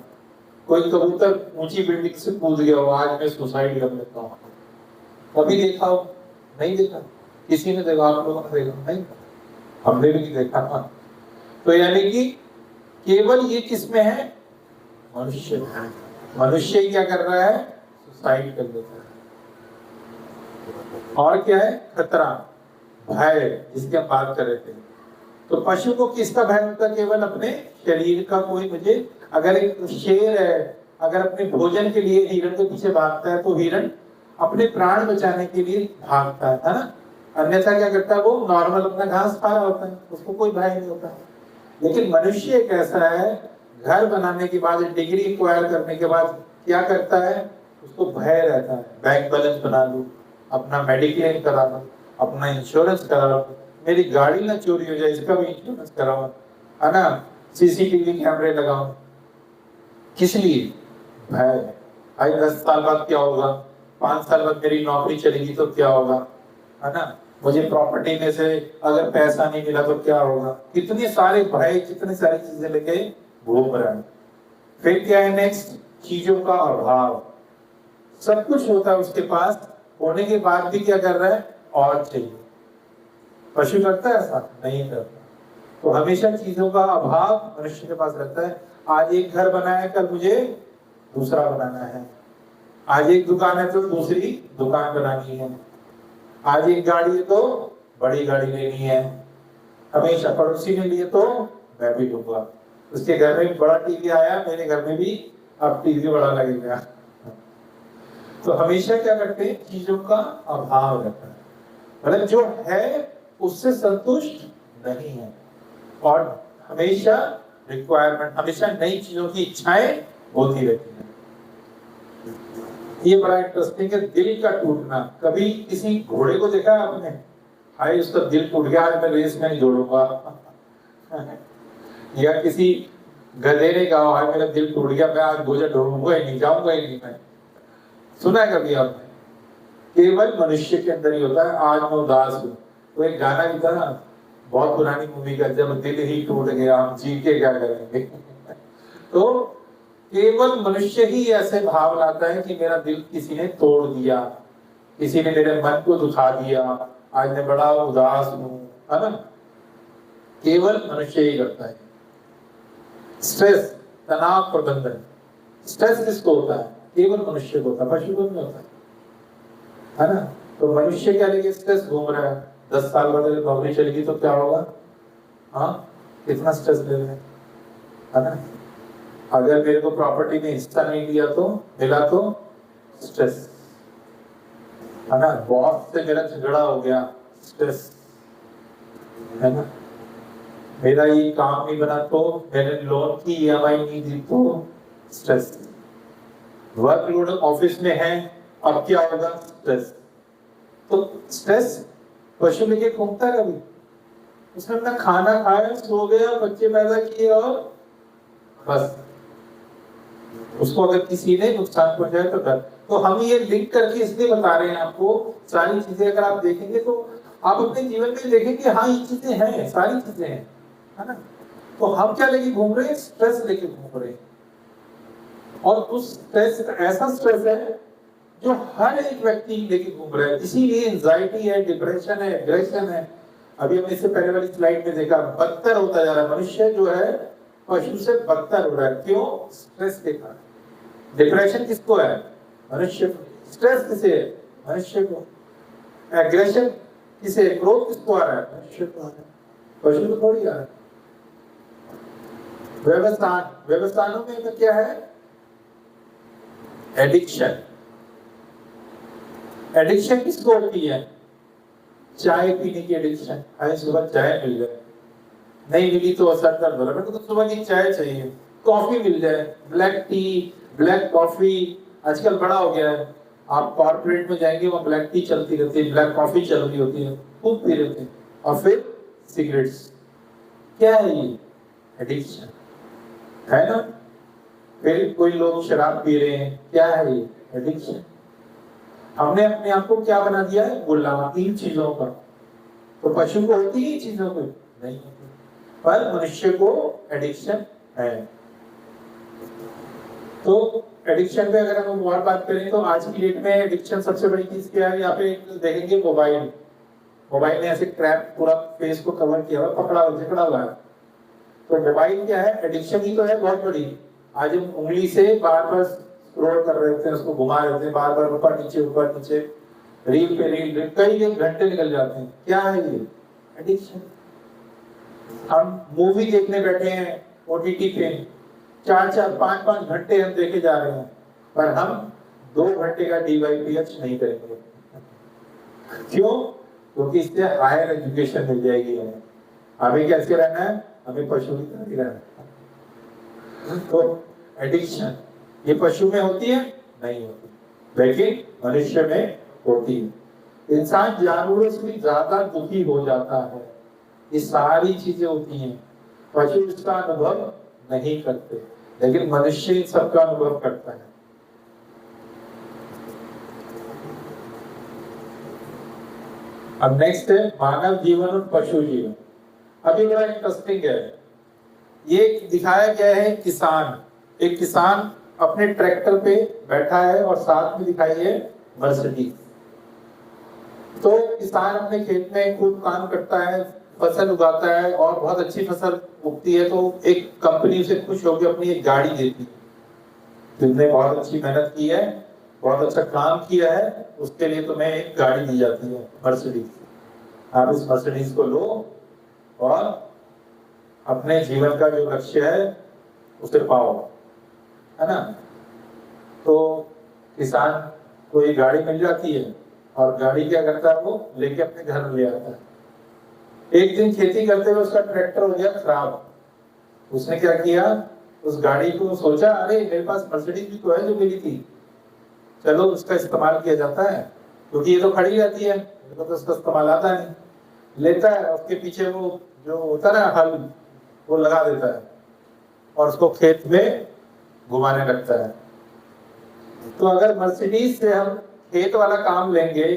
कोई कबूतर ऊंची बिल्डिंग से कूद गया हो, आज मैं सुसाइड कर लेता हूँ, कभी देखा हो? नहीं देखा। किसी ने देखा? आप लोगों ने देखा? नहीं, हमने भी नहीं देखा। तो यानी कि केवल ये किसमें है? मनुष्य। मनुष्य क्या कर रहा है? सुसाइड कर लेता है। और क्या है? खतरा, भय, जिसकी हम बात कर रहे थे। तो पशु को किसका भय होता है? केवल अपने शरीर का। कोई मुझे, अगर एक शेर है, अगर अपने भोजन के लिए हिरण के पीछे भागता है तो हिरण अपने प्राण बचाने के लिए भागता है ना? अन्यथा क्या करता है? वो नॉर्मल अपना घास खा रहा होता है, उसको कोई भय नहीं होता। लेकिन मनुष्य एक ऐसा है, घर बनाने के बाद, डिग्री एक्वायर करने के बाद क्या करता है? उसको भय रहता है, बैंक बैलेंस बना लूं, अपना मेडिक्लेम करा लूं, अपना इंश्योरेंस करा लूं, मेरी गाड़ी ना चोरी हो जाए इसका भी इंश्योरेंस कराऊं, है ना, सीसीटीवी कैमरे लगाऊं। किस लिए? भय। भाई 10 साल बाद क्या होगा, 5 साल बाद मेरी नौकरी चलेगी तो क्या होगा, है ना, मुझे प्रॉपर्टी में से अगर पैसा नहीं मिला तो क्या होगा। कितने सारे भय, कितनी सारी चीजें लेके घूम रहा है। फिर क्या है नेक्स्ट? चीजों का अभाव। सब कुछ होता है उसके पास, होने के बाद भी क्या कर रहा है? और चाहिए। पशु करता है ऐसा? नहीं करता। तो हमेशा चीजों का अभाव मनुष्य के पास रहता है। आज एक घर बनाया है, कल मुझे दूसरा बनाना है। आज एक दुकान है तो दूसरी दुकान बनानी है। आज एक गाड़ी है तो बड़ी गाड़ी लेनी है। हमेशा पड़ोसी ने लिए तो मैं भी लूंगा। उसके घर में बड़ा टीवी आया, मेरे घर में भी अब टीवी बड़ा लगेगा। तो हमेशा क्या करते हैं? चीजों का अभाव रहता है, मतलब जो है उससे संतुष्ट नहीं है, और हमेशा रिक्वायरमेंट, हमेशा नई चीजों की इच्छाएं होती रहती हैं। ये बड़ा इंटरेस्टिंग है, दिल का टूटना। कभी किसी घोड़े को देखा आपने? भाई उसका दिल टूट गया, आज मैं रेस में नहीं दौड़ूंगा। या किसी गधे ने कहा, भाई मेरा दिल टूट गया, मैं आज भोजन ढूंढूंगा ही नहीं, जाऊंगा ही नहीं। मैं सुना है कभी आपने? केवल मनुष्य के अंदर ही होता है, आज मैं उदास हूँ। तो एक गाना भी था ना, बहुत पुरानी मूवी का, जब दिल ही टूट गया हम जी के क्या करेंगे। तो केवल मनुष्य ही ऐसे भाव लाता है कि मेरा दिल किसी ने तोड़ दिया, किसी ने मेरे मन को दुखा दिया, आज मैं बड़ा उदास हूँ, है ना। केवल मनुष्य ही करता है। स्ट्रेस, तनाव प्रबंधन, स्ट्रेस किसको होता है? केवल मनुष्य को होता है, पशु को नहीं होता है ना। तो मनुष्य क्या लेके स्ट्रेस घूम रहा है? 10 साल बाद अगर नौकरी चलेगी तो क्या होगा? हाँ, कितना स्ट्रेस ले रहे हैं, है ना। अगर मेरे को प्रॉपर्टी में हिस्सा नहीं लिया तो, मिला तो स्ट्रेस, है ना। बॉस से मेरा झगड़ा हो गया, स्ट्रेस, है ना। मेरा ये काम नहीं बना तो, मैंने लोन की ईएमआई नहीं दी तो स्ट्रेस। वर्कलोड ऑफिस में है, अब क्या होगा? स्ट्रेस। तो स्ट्रेस पशु लेके घूमता है कभी? उसने अपना खाना खाया, सो गया, बच्चे पैदा किए और बस। उसको अगर किसी ने नुकसान पहुंचाया तो डर। तो हम ये लिंक करके इसलिए बता रहे हैं आपको, सारी चीजें अगर आप देखेंगे तो आप अपने जीवन में देखेंगे, हाँ ये चीजें हैं, सारी चीजें हैं, है ना। तो हम क्या लेके घूम रहे हैं? स्ट्रेस लेके घूम रहे हैं। और उस स्ट्रेस ऐसा स्ट्रेस है जो हर एक व्यक्ति लेके घूम रहा है। इसीलिए एंजाइटी है, डिप्रेशन है, एग्रेशन है। अभी हमने इससे पहले वाली स्लाइड में देखा, बदतर होता जा रहा है मनुष्य, जो है पशु से बदतर हो रहा है। क्यों? स्ट्रेस के कारण। डिप्रेशन किसको है? मनुष्य को। स्ट्रेस किसे है? मनुष्य को। एग्रेशन किसे? क्रोध किसको आ रहा है? मनुष्य को आ रहा है, पशु को थोड़ी आ रहा है। व्यवस्थान, व्यवस्थानों में क्या है? एडिक्शन। एडिक्शन किसको होती है? चाय पीने की एडिक्शन। अरे सुबह चाय मिल जाए, नहीं मिली तो असर दर्द हो रहा है, तो सुबह की चाय चाहिए। कॉफी मिल जाए, ब्लैक टी, ब्लैक कॉफी आजकल बड़ा हो गया है। आप कॉर्पोरेट में जाएंगे, वहाँ ब्लैक टी चलती रहती है, ब्लैक कॉफी चल रही होती है, खूब पी रहते हैं। और फिर सिगरेट्स। क्या है ये? एडिक्शन, है ना। फिर कोई लोग शराब पी रहे हैं, क्या है ये? एडिक्शन। हमने अपने आप को क्या बना दिया है? गुलाम इन चीजों का। तो पशु को होती है चीजों को? नहीं, पर मनुष्य को एडिक्शन है। तो एडिक्शन पे अगर हम और बात करें तो आज की डेट में एडिक्शन सबसे बड़ी चीज क्या है, यहाँ पे देखेंगे मोबाइल। मोबाइल ने ऐसे क्रैप पूरा फेस को कवर किया हुआ, पकड़ा हुआ झकड़ा हुआ है। तो मोबाइल क्या है, एडिक्शन ही तो है बहुत बड़ी। आज हम उंगली से बार बार स्क्रॉल कर रहे थे, उसको घुमा रहे थे बार बार, ऊपर नीचे, रील पे रील, कई घंटे निकल जाते हैं। क्या है ये? एडिक्शन। हम मूवी देखने बैठे हैं ओटीटी पे, 4-4, 5-5 घंटे हम देखे जा रहे हैं, पर हम 2 घंटे का DYPH नहीं करेंगे। क्यों? क्योंकि इससे हायर एजुकेशन मिल जाएगी हमें। हमें कैसे रहना है? हमें पशु की तरह रहना है। तो एडिक्शन ये पशु में होती है? नहीं होती, लेकिन मनुष्य में होती है। इंसान जानवरों से भी ज्यादा दुखी हो जाता है। ये सारी चीजें होती हैं, पशु इसका अनुभव नहीं करते, लेकिन मनुष्य इन सबका अनुभव करता है। अब नेक्स्ट है मानव जीवन और पशु जीवन। अभी बड़ा इंटरेस्टिंग है, ये दिखाया गया है किसान, एक किसान अपने ट्रैक्टर पे बैठा है और साथ में दिखाई है मर्सिडीज। तो किसान अपने खेत में खूब काम करता है, फसल उगाता है और बहुत अच्छी फसल उगती है, तो एक कंपनी उसे खुश होकर अपनी एक गाड़ी देती है। तुमने बहुत अच्छी मेहनत की है, बहुत अच्छा काम किया है, उसके लिए तुम्हें एक गाड़ी दी जाती है मर्सिडीज। आप इस मर्सिडीज को लो और अपने जीवन का जो लक्ष्य है उसे पाओ, है ना। तो किसान को ये गाड़ी मिल जाती है और गाड़ी क्या करता है, वो लेके अपने घर ले आता है। एक दिन खेती करते हुए उसका ट्रैक्टर हो गया खराब। उसने क्या किया, उस गाड़ी को सोचा, अरे मेरे पास मर्सिडीज भी तो है जो मिली थी, चलो उसका इस्तेमाल किया जाता है, क्योंकि ये तो खड़ी रहती है, तो उसका इस्तेमाल आता नहीं। लेता है, उसके पीछे वो जो होता है हल, वो लगा देता है और उसको खेत में घुमाने लगता है। तो अगर मर्सिडीज से हम खेत वाला काम लेंगे,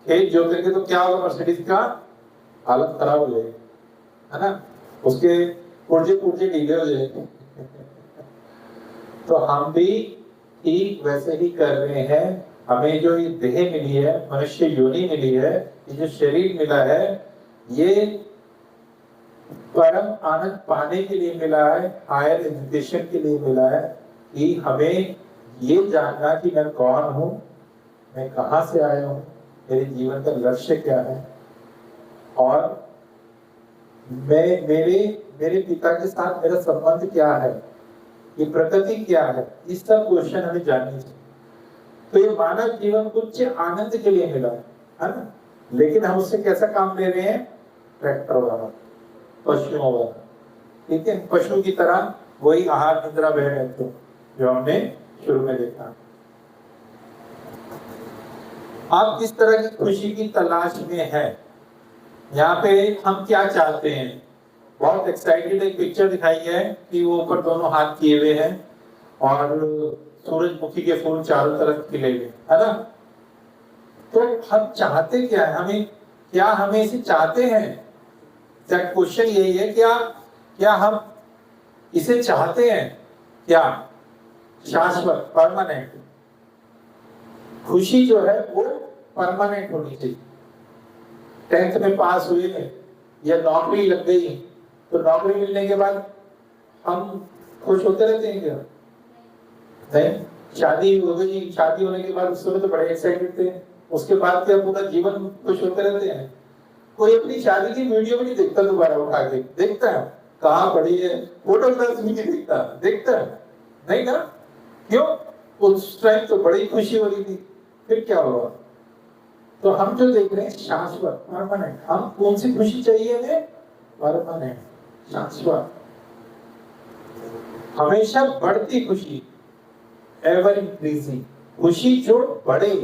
खेत जोतेंगे, तो क्या होगा, मर्सिडीज का हालत खराब हो जाएगी, है ना, उसके पुर्जे ढीले हो जाएंगे। तो हम भी ठीक वैसे ही कर रहे हैं। हमें जो ये देह मिली है, मनुष्य योनि मिली है, ये जो शरीर मिला है, ये परम आनंद पाने के लिए मिला है, हायर एजुकेशन के लिए मिला है, कि हमें ये जानना कि मैं कौन हूँ, मैं कहाँ से आया हूँ, मेरे जीवन का लक्ष्य क्या है, और मैं मेरे पिता के साथ मेरा संबंध क्या है, ये प्रकृति क्या है, इस सब क्वेश्चन हमें जाननी चाहिए। तो ये मानव जीवन कुछ आनंद के लिए मिला है ना, लेकिन हम उससे कैसा काम ले रहे हैं, ट्रैक्टर वाला, पशुओं वाला, ठीक है, पशु की तरह वही आहार निद्रा बह रहे थे जो हमने शुरू में देखा। आप किस तरह की खुशी की तलाश में है, यहाँ पे हम क्या चाहते हैं। बहुत एक्साइटेड एक पिक्चर दिखाई है कि वो ऊपर दोनों हाथ किए हुए हैं और सूरजमुखी के फूल चारों तरफ खिले हुए, है ना। तो हम चाहते क्या है, हमें इसे चाहते हैं, क्वेश्चन यही है, क्या हम इसे चाहते हैं, क्या शाश्वत परमानेंट खुशी जो है वो परमानेंट होनी चाहिए। 10th में पास हुए या नौकरी लग गई, तो नौकरी मिलने के बाद हम खुश होते रहते हैं क्या? नहीं। शादी हो गई, शादी होने के बाद उस समय तो बड़े एक्साइटेड थे, उसके बाद क्या पूरा जीवन खुश होते रहते हैं? कोई अपनी शादी की वीडियो भी नहीं देखता, दोबारा उठा के देखता है कहाँ पड़ी है, फोटोग्राफ भी नहीं देखता है नहीं ना। क्यों? उस टाइम तो बड़ी खुशी हो रही थी, फिर क्या हुआ? तो हम जो देख रहे हैं शाश्वत परमानेंट, हम कौन सी खुशी चाहिए हमें? परमानेंट शाश्वत, हमेशा बढ़ती खुशी, एवर इंक्रीजिंग खुशी, जो बढ़े,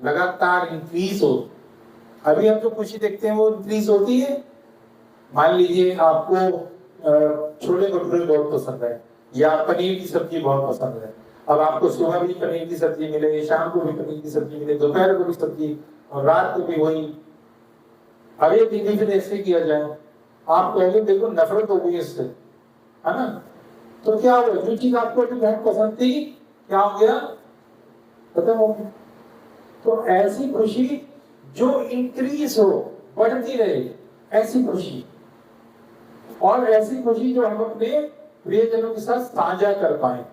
लगातार इंक्रीज हो। अभी हम जो खुशी देखते हैं वो इंक्रीज होती है। मान लीजिए आपको छोले भटूरे बहुत पसंद है या पनीर की सब्जी बहुत पसंद है, अब आपको सुबह भी पनीर की सब्जी मिले, शाम को भी पनीर की सब्जी मिले, दोपहर को भी सब्जी और रात को भी वही, अब ये डिफिनेशन ऐसे किया जाए, आप कहोगे देखो नफरत हो गई इससे, है ना। तो क्या हुआ, जो चीज आपको जो बहुत पसंद थी क्या हो गया, खत्म हो गया। तो ऐसी खुशी जो इंक्रीज हो, बढ़ती रहे, ऐसी खुशी, और ऐसी खुशी जो हम अपने प्रियजनों के साथ साझा कर पाए,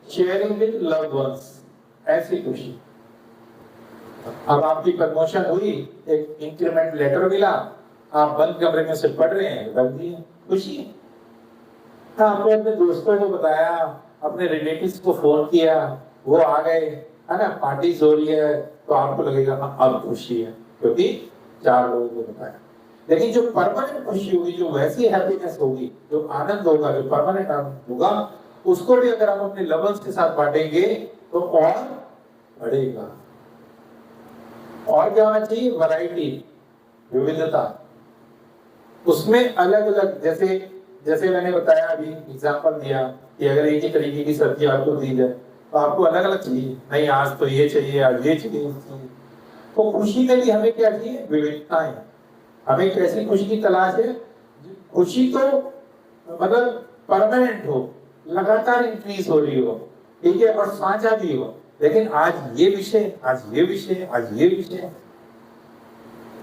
शेयरिंग विद लव्ड वंस, ऐसी खुशी। अब आपकी प्रमोशन हुई, एक इंक्रीमेंट लेटर मिला, आप बंद कमरे में से पढ़ रहे हैं, रख दिए, खुशी है। आपने अपने दोस्तों को बताया, अपने रिलेटिव्स को फोन किया, वो आ गए, है ना, पार्टी हो रही है, तो आपको लगेगा अब खुशी है, क्योंकि 4 लोगों को बताया। लेकिन जो परमानेंट खुशी होगी, जो वैसी हैप्पीनेस होगी, जो आनंद होगा, जो परमानेंट आनंद होगा, उसको भी अगर हम अपने लवर्स के साथ बांटेंगे तो और बढ़ेगा। और क्या होना चाहिए, वैरायटी, विविधता, उसमें अलग अलग, जैसे मैंने बताया, अभी एग्जांपल दिया कि अगर एक ही तरीके की सब्जी आपको दी जाए तो आपको अलग अलग चाहिए, नहीं आज तो ये चाहिए, आज ये चाहिए। तो खुशी में भी हमें क्या चाहिए, विविधताएं। हमें कैसी खुशी की तलाश है, खुशी तो मतलब परमानेंट हो, लगातार इंक्रीज हो रही हो, ठीक है, और साझा भी हो। लेकिन आज ये विषय, आज ये विषय, आज ये विषय,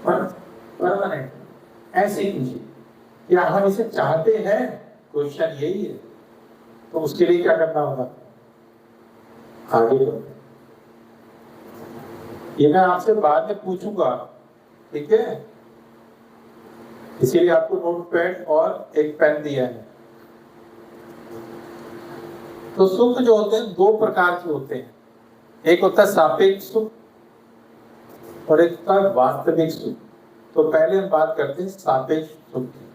परमानेंट, ऐसी खुशी। क्या हम इसे चाहते हैं, क्वेश्चन यही है। तो उसके लिए क्या करना होगा, आगे बढ़ो। ये मैं आपसे बाद में पूछूंगा, ठीक है, इसीलिए आपको नोटपैड और एक पेन दिया है। तो सुख जो होते हैं 2 प्रकार के होते हैं, एक होता है सापेक्ष सुख और एक होता है वास्तविक सुख। तो पहले हम बात करते हैं सापेक्ष सुख की।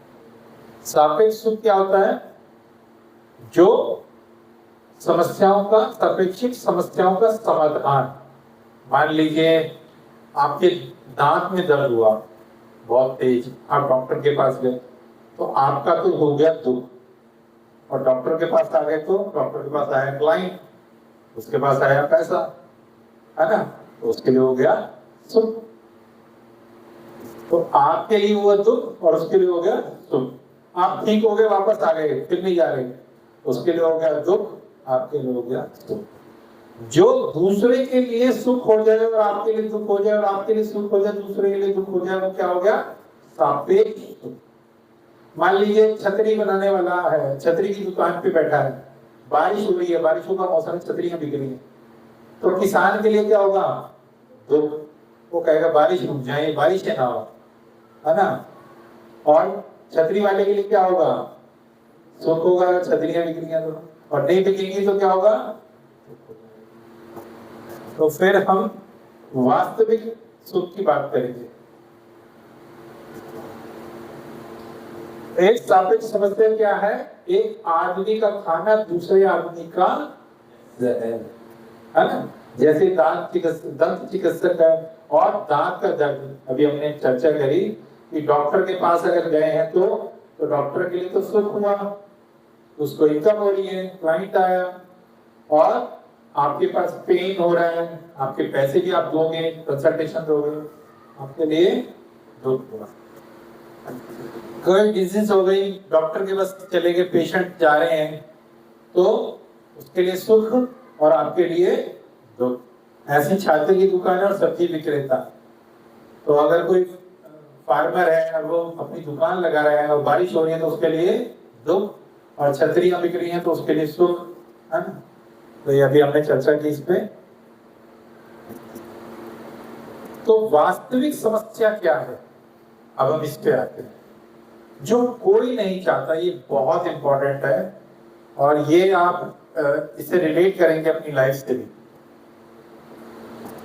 सापेक्ष सुख क्या होता है, जो समस्याओं का, सापेक्षिक समस्याओं का समाधान। मान लीजिए आपके दांत में दर्द हुआ बहुत तेज, आप डॉक्टर के पास गए, तो आपका तो हो गया दुख, और डॉक्टर के पास आ गए तो डॉक्टर के पास आया क्लाइंट, उसके पास आया पैसा, है ना, तो उसके लिए हो गया सुख। तो आपके लिए हुआ दुख और उसके लिए हो गया सुख। आप ठीक हो गए, वापस आ गए, फिर नहीं जा रहे, उसके लिए हो गया दुख, आपके लिए हो गया सुख। जो दूसरे के लिए सुख हो जाए और आपके लिए दुख हो जाए, और आपके लिए सुख हो जाए, दूसरे के लिए दुख हो जाए, वो क्या हो गया, सापेक्ष सुख। मान लीजिए छतरी बनाने वाला है, छतरी की दुकान पे बैठा है, बारिश हो रही है, बारिशों का मौसम, छतरियां बिक रही है, तो किसान के लिए क्या होगा, दुख। वो कहेगा बारिश रुक जाए, बारिश है ना हो, है ना। और छतरी वाले के लिए क्या होगा, सुख होगा, छतरियां बिक रही हैं तो, और नहीं बिकेंगी तो क्या होगा। तो फिर हम वास्तविक सुख की बात करेंगे। एक सापेक्ष समस्या क्या है, एक आदमी का खाना दूसरे आदमी का जहर, है ना। जैसे दंत चिकित्सक है और दांत का दर्द, अभी हमने चर्चा करी कि डॉक्टर के पास अगर गए हैं तो डॉक्टर के लिए तो सुख हुआ, उसको इनकम हो रही है, क्लाइंट आया, और आपके पास पेन हो रहा है, आपके पैसे भी आप दोगे, कंसल्टेशन दोगे, आपके लिए दुख हुआ। कोई डिजीज हो गई, डॉक्टर के पास चले गए, पेशेंट जा रहे हैं, तो उसके लिए सुख और आपके लिए दुख। ऐसी छाते की दुकान है और सब्जी विक्रेता, तो अगर कोई फार्मर है और वो अपनी दुकान लगा रहा है और बारिश हो रही है तो उसके लिए दुख, और छतरियां बिक रही हैं तो उसके लिए सुख, है ना। तो ये अभी हमने चर्चा की इस पे। तो वास्तविक समस्या क्या है, अब हम इस पे आते हैं, जो कोई नहीं चाहता। ये बहुत इंपॉर्टेंट है, और ये आप इसे रिलेट करेंगे अपनी लाइफ से भी।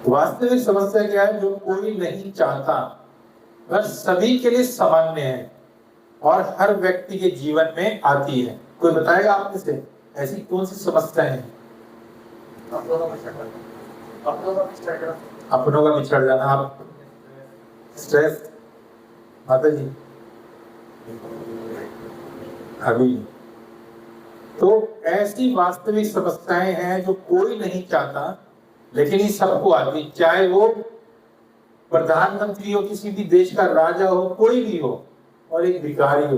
वास्तविक समस्या क्या है, जो कोई नहीं चाहता, वह सभी के लिए सामान्य है और हर व्यक्ति के जीवन में आती है। कोई बताएगा आप में से ऐसी कौन सी समस्या है। अपनों का बिछड़ जाना, आप स्ट्रेस, माता जी अभी। तो ऐसी वास्तविक समस्याएं हैं जो कोई नहीं चाहता, लेकिन ये सबको आती, चाहे वो प्रधानमंत्री हो, किसी भी देश का राजा हो, कोई भी हो, और एक भिखारी हो।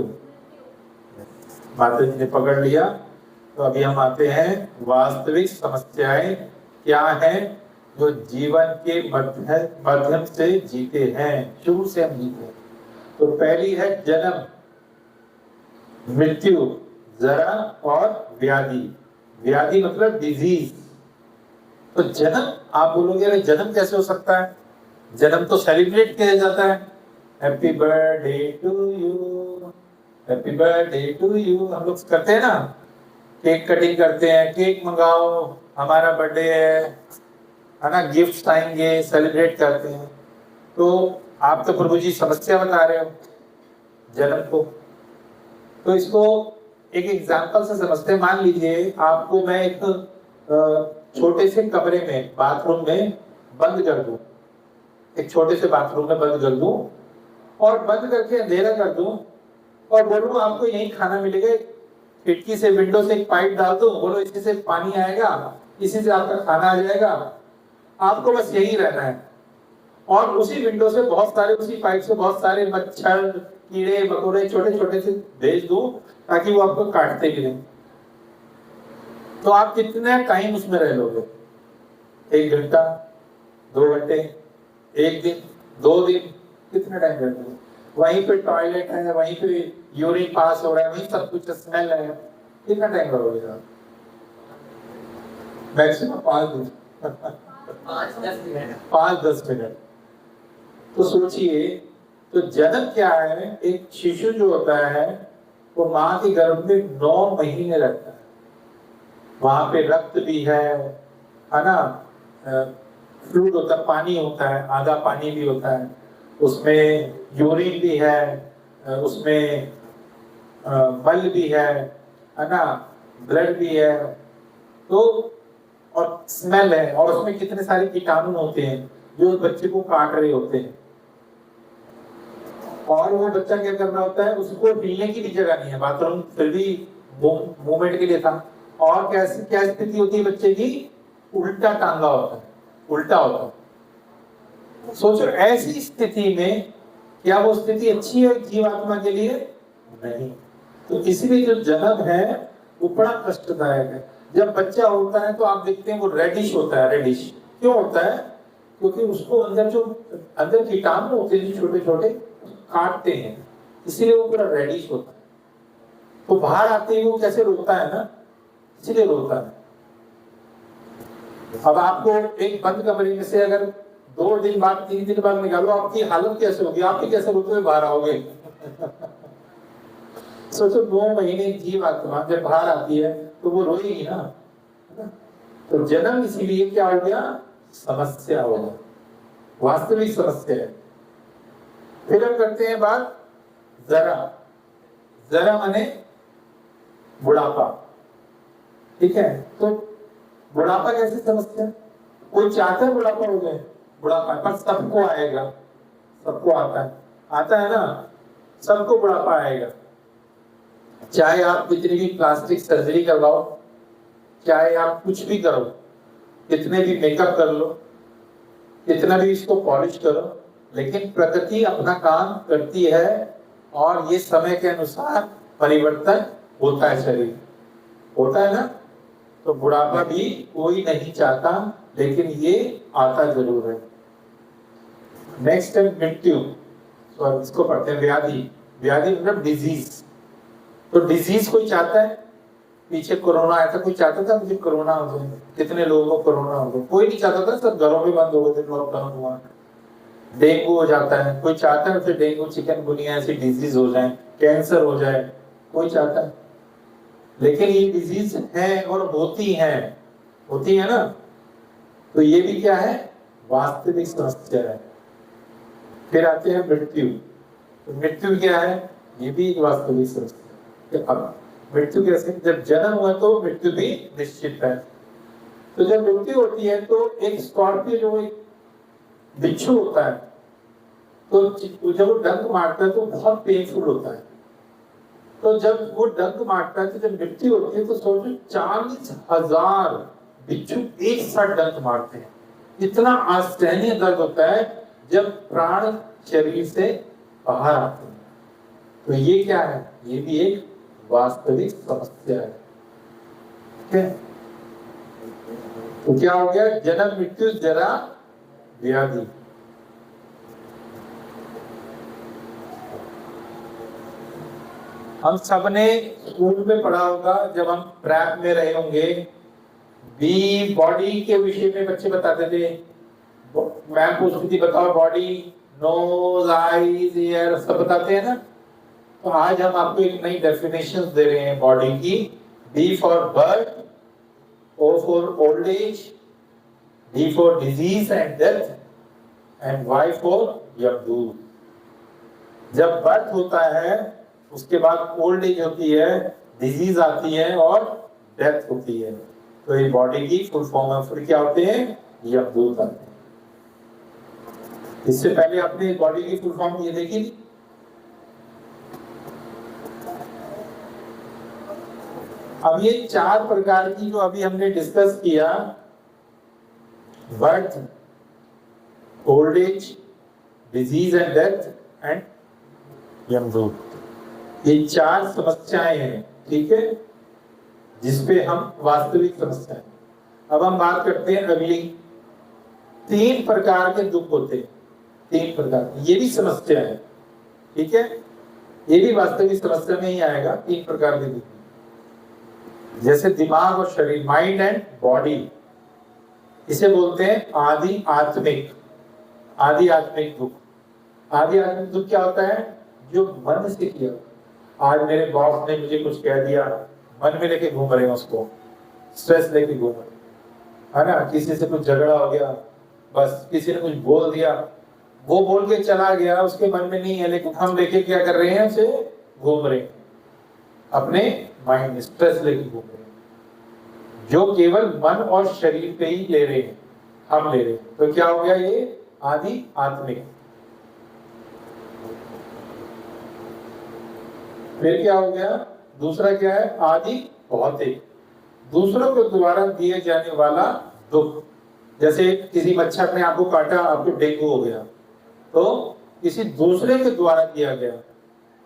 माता जी ने पकड़ लिया तो अभी हम आते हैं वास्तविक समस्याएं क्या है जो जीवन के माध्यम से जीते हैं, शुरू से हम जीते हैं। तो पहली है जन्म, मृत्यु, जरा और व्याधि। व्याधि मतलब डिजीज। तो जन्म, आप बोलोगे अरे जन्म कैसे हो सकता है? जन्म तो सेलिब्रेट किया जाता है, happy birthday to you, happy birthday to you, हम लोग करते हैं ना, केक कटिंग करते हैं, केक मंगाओ, हमारा बर्थडे है ना, गिफ्ट आएंगे, सेलिब्रेट करते हैं। तो आप तो प्रभु जी समस्या बता रहे हो जन्म को, तो इसको एक एग्जांपल से समझते हैं। मान लीजिए आपको मैं एक छोटे से कमरे में, बाथरूम में बंद कर दूं, एक छोटे से बाथरूम में बंद कर दूं और बंद करके अंधेरा कर दूं और बोलूं आपको यही खाना मिलेगा, खिड़की से, विंडो से एक पाइप डाल दूं, बोलो इसी से पानी आएगा, इसी से आपका खाना आ जाएगा, आपको बस यही रहना है। और उसी विंडो से बहुत सारे, उसी पाइप से बहुत सारे मच्छर, कीड़े मकोड़े छोटे छोटे से भेज दूं ताकि वो आपको काटते भी नहीं। तो आप कितना टाइम उसमें रह लोगे? 1 घंटा, 2 घंटे, 1 दिन, 2 दिन, कितना टाइम रह लोगे? वहीं पे टॉयलेट है, वहीं पे यूरिन पास हो रहा है, वहीं सब कुछ स्मेल है, कितना टाइम रहोगे आप? मैक्सिमम 5 दिन, 5-10 मिनट। तो सोचिए, तो जन्म क्या है? एक शिशु जो होता है वो माँ के गर्भ में 9 महीने रहता है, वहां पे रक्त भी है ना, फ्लूइड होता है, पानी होता है, आधा पानी भी होता है, उसमें यूरिन भी है, उसमें मल भी है ना, ब्लड भी है, तो और स्मेल है, और उसमें कितने सारे कीटाणु होते हैं जो उस बच्चे को काट रहे होते हैं। और वो बच्चा क्या कर रहा होता है, उसको हिलने की भी जगह नहीं है, बाथरूम फिर भी मूवमेंट के लिए था। और कैसी क्या स्थिति होती है बच्चे की? उल्टा टांगा होता है, उल्टा होता है। सोचो ऐसी स्थिति में क्या वो स्थिति अच्छी है जीवात्मा के लिए? नहीं। तो इसीलिए जो जन्म है वो बड़ा कष्टदायक है। जब बच्चा होता है तो आप देखते हैं वो रेडिश होता है। रेडिश क्यों होता है? क्योंकि उसको अंदर कीटाणु होते हैं जो छोटे छोटे काटते हैं, इसीलिए वो पूरा रेडिश होता है। तो बाहर आते ही वो कैसे रोता है ना, इसीलिए रोता है। अब आपको एक बंद कमरे में से अगर 2 दिन बाद, 3 दिन बाद निकालो, आपकी हालत कैसे होगी? आप भी कैसे रोते हुए बाहर आओगे? सोचो 9 महीने जीवात्मा जब बाहर आती है तो वो रोएगी ना। तो जन्म इसीलिए क्या हो गया? समस्या हो गया, वास्तविक समस्या है। फिर हम करते हैं बात जरा। जरा माने बुढ़ापा, ठीक है? तो बुढ़ापा कैसी समस्या? कोई चाहता है बुढ़ापा हो जाए? बुढ़ापा पर सबको आएगा, सबको आता है ना, सबको बुढ़ापा आएगा। चाहे आप कितनी भी प्लास्टिक सर्जरी करवाओ, चाहे आप कुछ भी करो, कितने भी मेकअप कर लो, कितना भी इसको पॉलिश करो, लेकिन प्रकृति अपना काम करती है और ये समय के अनुसार परिवर्तन होता है, शरीर होता है ना। तो बुढ़ापा भी कोई नहीं चाहता, लेकिन ये आता जरूर है। नेक्स्ट है मृत्यु, तो इसको पढ़ते हैं व्याधि। व्याधि मतलब डिजीज। तो डिजीज कोई चाहता है? पीछे कोरोना आया था, कोई चाहता था मुझे कोरोना हो जाए? कितने लोगों को कोरोना हो गया? कोई नहीं चाहता था, सब घरों में बंद हो गए थे, लॉकडाउन हुआ। डेंगू हो जाता है, कोई चाहता है फिर डेंगू, चिकनगुनिया ऐसी डिजीज हो जाए, कैंसर हो जाए, कोई चाहता है? लेकिन ये डिजीज है और होती है ना। तो ये भी क्या है? वास्तविक समस्या है। फिर आते हैं मृत्यु। तो मृत्यु क्या है? ये भी एक वास्तविक समस्या। अब मृत्यु कैसे? जब जन्म हुआ तो मृत्यु भी निश्चित है। तो जब मृत्यु होती है तो एक स्कॉर्पियो जो एक बिच्छू होता है, तो जब वो डंक मारता है तो बहुत पेनफुल होता है। तो जब वो डंक मारता है, तो जब मृत्यु होती है तो सोचो 40,000 बिच्छू एक साथ डंक मारते हैं। इतना असहनीय दर्द होता है जब प्राण शरीर से बाहर आते हैं। तो ये क्या है? ये भी एक वास्तविक समस्या है। ठीक है। तो क्या हो गया, जन्म मृत्यु जरा व्याधि। हम सबने स्कूल में पढ़ा होगा, जब हम प्रैप में रहे होंगे, बी बॉडी के विषय में बच्चे बताते थे। मैम पूछती थी बताओ बॉडी, नोज, आईज, ईयर, सब बताते हैं ना। तो आज हम आपको एक नई डेफिनेशन दे रहे हैं बॉडी की। B for birth, O for old age, D for disease and death, and Y for यमदूत। जब बर्थ होता है उसके बाद ओल्ड एज होती है, डिजीज आती है और डेथ होती है। तो ये बॉडी की फुल फॉर्म है। फिर क्या होते हैं, यमदूत आते हैं। इससे पहले आपने बॉडी की फुल फॉर्म ये देखी थी? अब ये 4 प्रकार की जो अभी हमने डिस्कस किया, birth, old age, disease and death and यमदूत, ये 4 समस्याएं हैं, ठीक है, जिसपे हम वास्तविक समस्याएं। अब हम बात करते हैं अगली। 3 प्रकार के दुख होते हैं, 3 प्रकार, ये भी समस्या है, ठीक है, ये भी वास्तविक समस्या में ही आएगा। 3 प्रकार के दुख, जैसे दिमाग और शरीर, माइंड एंड बॉडी, इसे बोलते हैं आदि आत्मिक दुख। आदि आत्मिक दुख क्या होता है, जो मन से किया। आज मेरे बॉस ने मुझे कुछ कह दिया, मन में लेके घूम रहे हैं उसको, स्ट्रेस लेके घूम रहे है ना। किसी से कुछ झगड़ा हो गया, बस किसी ने कुछ बोल दिया, वो बोल के चला गया, उसके मन में नहीं है, लेकिन हम लेके क्या कर रहे हैं, उसे घूम रहे हैं, अपने माइंड में स्ट्रेस लेके घूम रहे हैं, जो केवल मन और शरीर पे ही ले रहे हैं, हम ले रहे हैं। तो क्या हो गया, ये आदि आत्मिक। फिर क्या हो गया, दूसरा क्या है, आदि भौतिक, दूसरों के द्वारा दिए जाने वाला दुख। जैसे किसी मच्छर ने आपको काटा, आपको डेंगू हो गया, तो किसी दूसरे के द्वारा किया गया,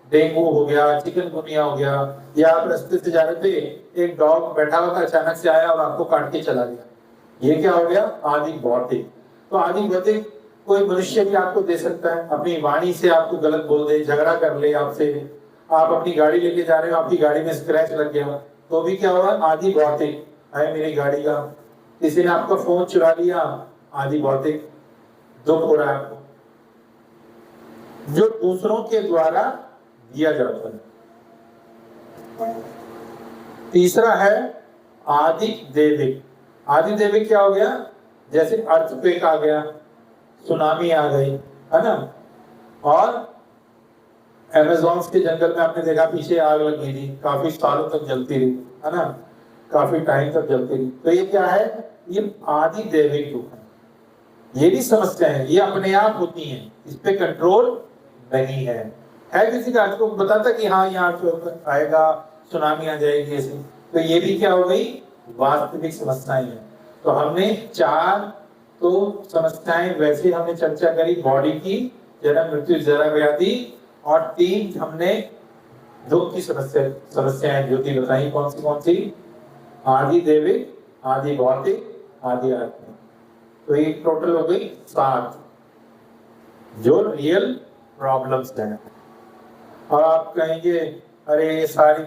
डेंगू हो गया, चिकनगुनिया हो गया, या आप रास्ते से जा रहे थे, एक डॉग बैठा हुआ था, अचानक से आया और आपको काट के चला गया, ये क्या हो गया, आदि भौतिक। तो आदि भौतिक कोई मनुष्य भी आपको दे सकता है, अपनी वाणी से आपको गलत बोल दे, झगड़ा कर ले आपसे, आप अपनी गाड़ी लेके जा रहे हो, आपकी गाड़ी में स्क्रैच लग गया, तो भी क्या होगा, आदि भौतिक है मेरी गाड़ी का। किसी ने आपका फोन चुरा लिया, आदि भौतिक दुख हो रहा है आपको, जो दूसरों के द्वारा दिया जाता है। तीसरा है आदि दैविक। आदि दैविक क्या हो गया, जैसे अर्थक्वेक आ गया, सुनामी आ गई, है ना, और अमेज़न के जंगल में आपने देखा पीछे आग लगी थी, काफी सालों तक जलती रही, है ना, काफी टाइम तक जलती रही। तो ये क्या है, ये आदि दैविक दुख है। ये भी समस्या है, ये अपने आप होती है, इस पे कंट्रोल नहीं है। किसी का आपको बताता कि हाँ यहाँ आएगा, सुनामी आ जाएगी ऐसे, तो ये भी क्या हो गई, वास्तविक समस्याएं हैं। तो हमने 4 तो समस्याएं वैसे हमने चर्चा करी, बॉडी की, जन्म मृत्यु जरा व्याधि, और 3 हमने दुख की समस्याएं जो थी बताई, कौन सी, आदि दैविक, आदि भौतिक, आदि आत्मिक। तो ये टोटल हो गई 7 जो रियल प्रॉब्लम्स हैं। और आप कहेंगे अरे ये सारी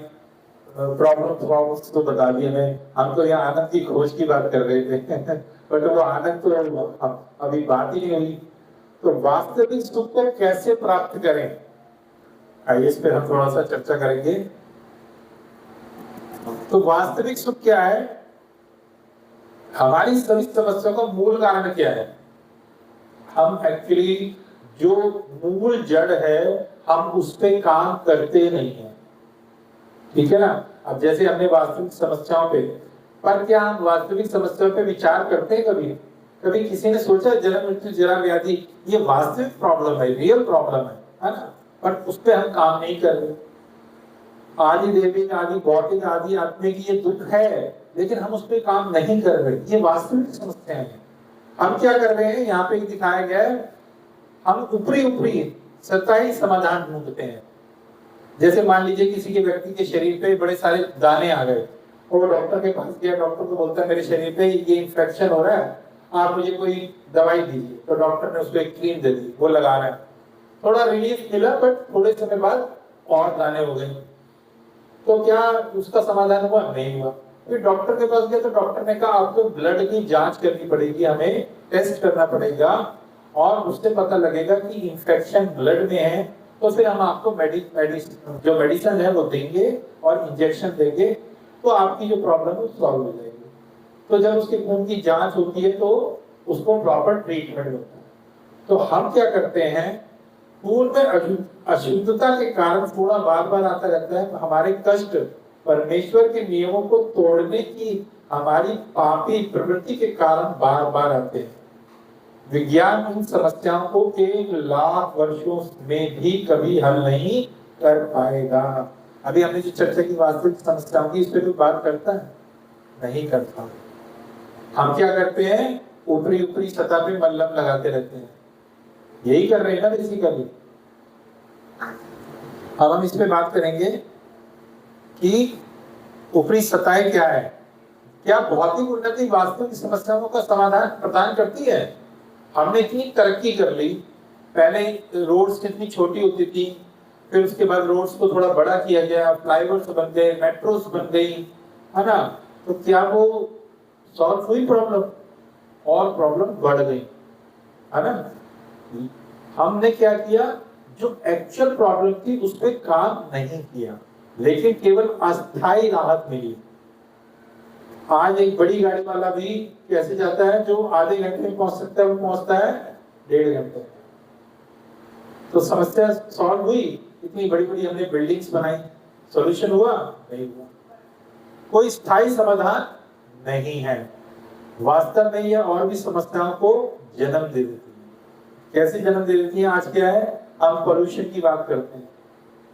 प्रॉब्लम्स तो बता दिए, हम तो यहाँ आनंद की खोज की बात कर रहे थे बट वो आनंद तो अभी बात ही नहीं हुई। तो वास्तविक सुख को कैसे प्राप्त करें, आइए इस पे हम थोड़ा सा चर्चा करेंगे। तो वास्तविक सुख क्या है, हमारी सभी समस्याओं का मूल कारण क्या है, हम एक्चुअली जो मूल जड़ है हम उस पे काम करते नहीं है, ठीक है ना। अब जैसे हमने वास्तविक समस्याओं पे, पर क्या हम वास्तविक समस्याओं पे विचार करते हैं कभी? कभी किसी ने सोचा जन्म मृत्यु जरा व्याधि ये वास्तविक प्रॉब्लम है, रियल प्रॉब्लम है ना, पर उस पे हम काम नहीं कर रहे। आदि दैविक, आदि भौतिक, आदि आत्मिक ये दुख है, लेकिन हम उस पे काम नहीं कर रहे, ये वास्तविक समस्याएं हैं। हम क्या कर रहे हैं, यहाँ पे दिखाया गया है, हम ऊपरी सतही समाधान ढूंढते हैं। जैसे मान लीजिए किसी के व्यक्ति के शरीर पे बड़े सारे दाने आ गए, वो डॉक्टर के पास गया, डॉक्टर को बोलता है मेरे शरीर पे ये इन्फेक्शन हो रहा है, आप मुझे कोई दवाई दीजिए। तो डॉक्टर ने उसको एक क्रीम दे दी, वो लगा रहा है, थोड़ा रिलीफ मिला, बट थोड़े समय बाद और दाने हो गए। तो क्या उसका समाधान हुआ? नहीं हुआ। फिर डॉक्टर के पास गया तो डॉक्टर ने कहा आपको ब्लड की जांच करनी पड़ेगी, हमें टेस्ट करना पड़ेगा और उससे पता लगेगा कि इंफेक्शन ब्लड में है, तो फिर हम आपको जो मेडिसिन है वो देंगे और इंजेक्शन देंगे, तो आपकी जो प्रॉब्लम है सॉल्व हो जाएगी। तो जब उसके खून की जांच होती है तो उसको प्रॉपर ट्रीटमेंट होता है। तो हम क्या करते हैं, खून में अशुद्धता के कारण थोड़ा बार बार आता रहता है, हमारे कष्ट परमेश्वर के नियमों को तोड़ने की हमारी पापी प्रवृत्ति के कारण बार बार आते हैं। विज्ञान इन समस्याओं को 1,00,000 वर्षों में भी कभी हल नहीं कर पाएगा। अभी हमने जो चर्चा की वास्तविक समस्याओं की, इस पर कोई बात करता है? नहीं करता। हम क्या करते हैं, ऊपरी ऊपरी सतह पे मल्लम लगाते रहते हैं, यही कर रहे हैं ना बेसिकली। अब हम इस पे बात करेंगे कि ऊपरी सतह क्या है, क्या भौतिक उन्नति वास्तविक समस्याओं का समाधान प्रदान करती है? हमने इतनी तरक्की कर ली, पहले रोड्स कितनी छोटी होती थी, फिर उसके बाद रोड्स को थोड़ा बड़ा किया गया, फ्लाईओवर्स बन गए, मेट्रोस बन गई, है ना। तो क्या वो सॉल्व हुई प्रॉब्लम? और प्रॉब्लम बढ़ गई, है ना। हमने क्या किया, जो एक्चुअल प्रॉब्लम थी उस पर काम नहीं किया, लेकिन केवल अस्थायी राहत मिली। आज एक बड़ी गाड़ी वाला भी कैसे जाता है, जो आधे घंटे में पहुंच सकता है वो पहुंचता है 1.5 घंटे। तो समस्या सॉल्व हुई? इतनी बड़ी बड़ी हमने बिल्डिंग्स बनाई, सॉल्यूशन हुआ? नहीं हुआ। कोई स्थायी समाधान नहीं है। वास्तव में यह और भी समस्याओं को जन्म दे देती है। कैसे जन्म दे देती है? आज क्या है, हम पोल्यूशन की बात करते हैं।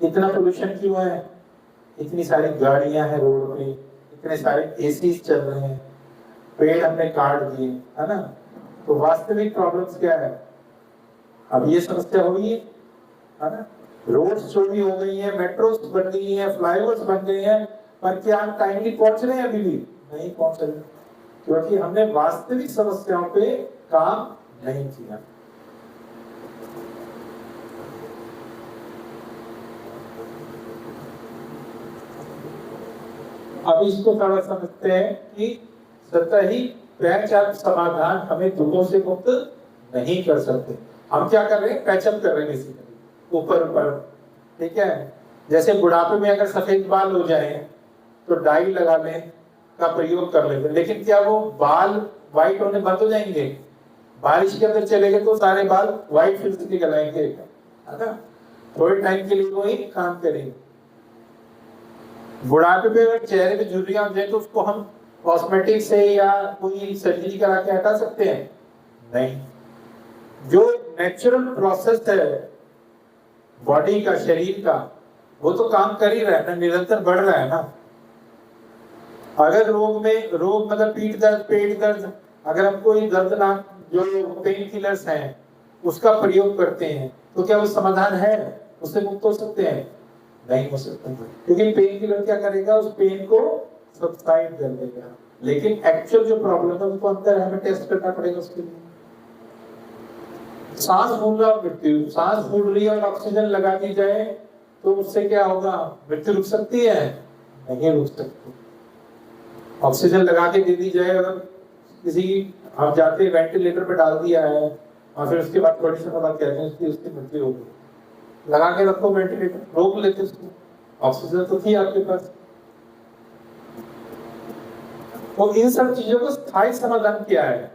इतना पोल्यूशन क्यों है? इतनी सारी गाड़ियां हैं रोड पे, इतने सारे एसी चल रहे हैं, पेड़ हमने काट दिए, है ना। तो वास्तविक प्रॉब्लम्स क्या है? अब ये समस्या हुई है ना। रोड्स चौड़ी हो गई है, मेट्रोस बन गई है, फ्लाईओवर्स बन गए हैं, पर क्या हम टाइमली पहुंच रहे हैं? अभी भी नहीं पहुंच रहे, क्योंकि हमने वास्तविक समस्याओं पे काम नहीं किया। अब इसको थोड़ा समझते हैं कि सतही पैचअप समाधान हमें दुखों से मुक्त नहीं कर सकते। हम क्या कर रहे हैं, पैचअप कर रहे हैं बेसिकली, ऊपर ऊपर, ठीक है। जैसे बुढ़ापे में अगर सफेद बाल हो जाए तो डाई लगाने का प्रयोग कर लेते हैं, लेकिन क्या वो बाल व्हाइट होने बंद हो जाएंगे? बारिश के अंदर चले गए तो सारे बाल व्हाइट फिर से निकल आएंगे, है ना। थोड़े टाइम के लिए वो ही काम करेंगे। बुढ़ापे पे अगर चेहरे पे झुर्रियां हो जाए तो उसको हम कॉस्मेटिक से या कोई सर्जरी करा के हटा सकते हैं? नहीं। जो नेचुरल प्रोसेस है बॉडी का, शरीर का, वो तो काम कर ही रहा है ना, निरंतर बढ़ रहा है ना। अगर रोग मतलब पीठ दर्द, पेट दर्द, अगर हम कोई दर्दनाक जो पेन किलर्स हैं उसका प्रयोग करते हैं तो क्या वो समाधान है? उससे मुक्त हो सकते हैं? नहीं हो सकते, क्योंकि पेन किलर क्या करेगा, उस पेन को सब्साइड कर देगा, लेकिन एक्चुअल जो प्रॉब्लम है उसको अंदर हमें टेस्ट करना पड़ेगा उसके लिए। सांस फूल रहा, मृत्यु, सांस फूल रही है और ऑक्सीजन लगा दी जाए तो उससे क्या होगा? मृत्यु रुक सकती है? नहीं रुक सकती। ऑक्सीजन लगा के दे दी जाए, अगर किसी हम जाते वेंटिलेटर पे डाल दिया है और फिर उसके बाद थोड़ी समय बाद कहते हैं उसकी मृत्यु हो गई, लगा के रखो वेंटिलेटर, रोक लेते उसको, ऑक्सीजन तो थी आपके पास। तो इन सब चीजों का स्थायी समाधान क्या है?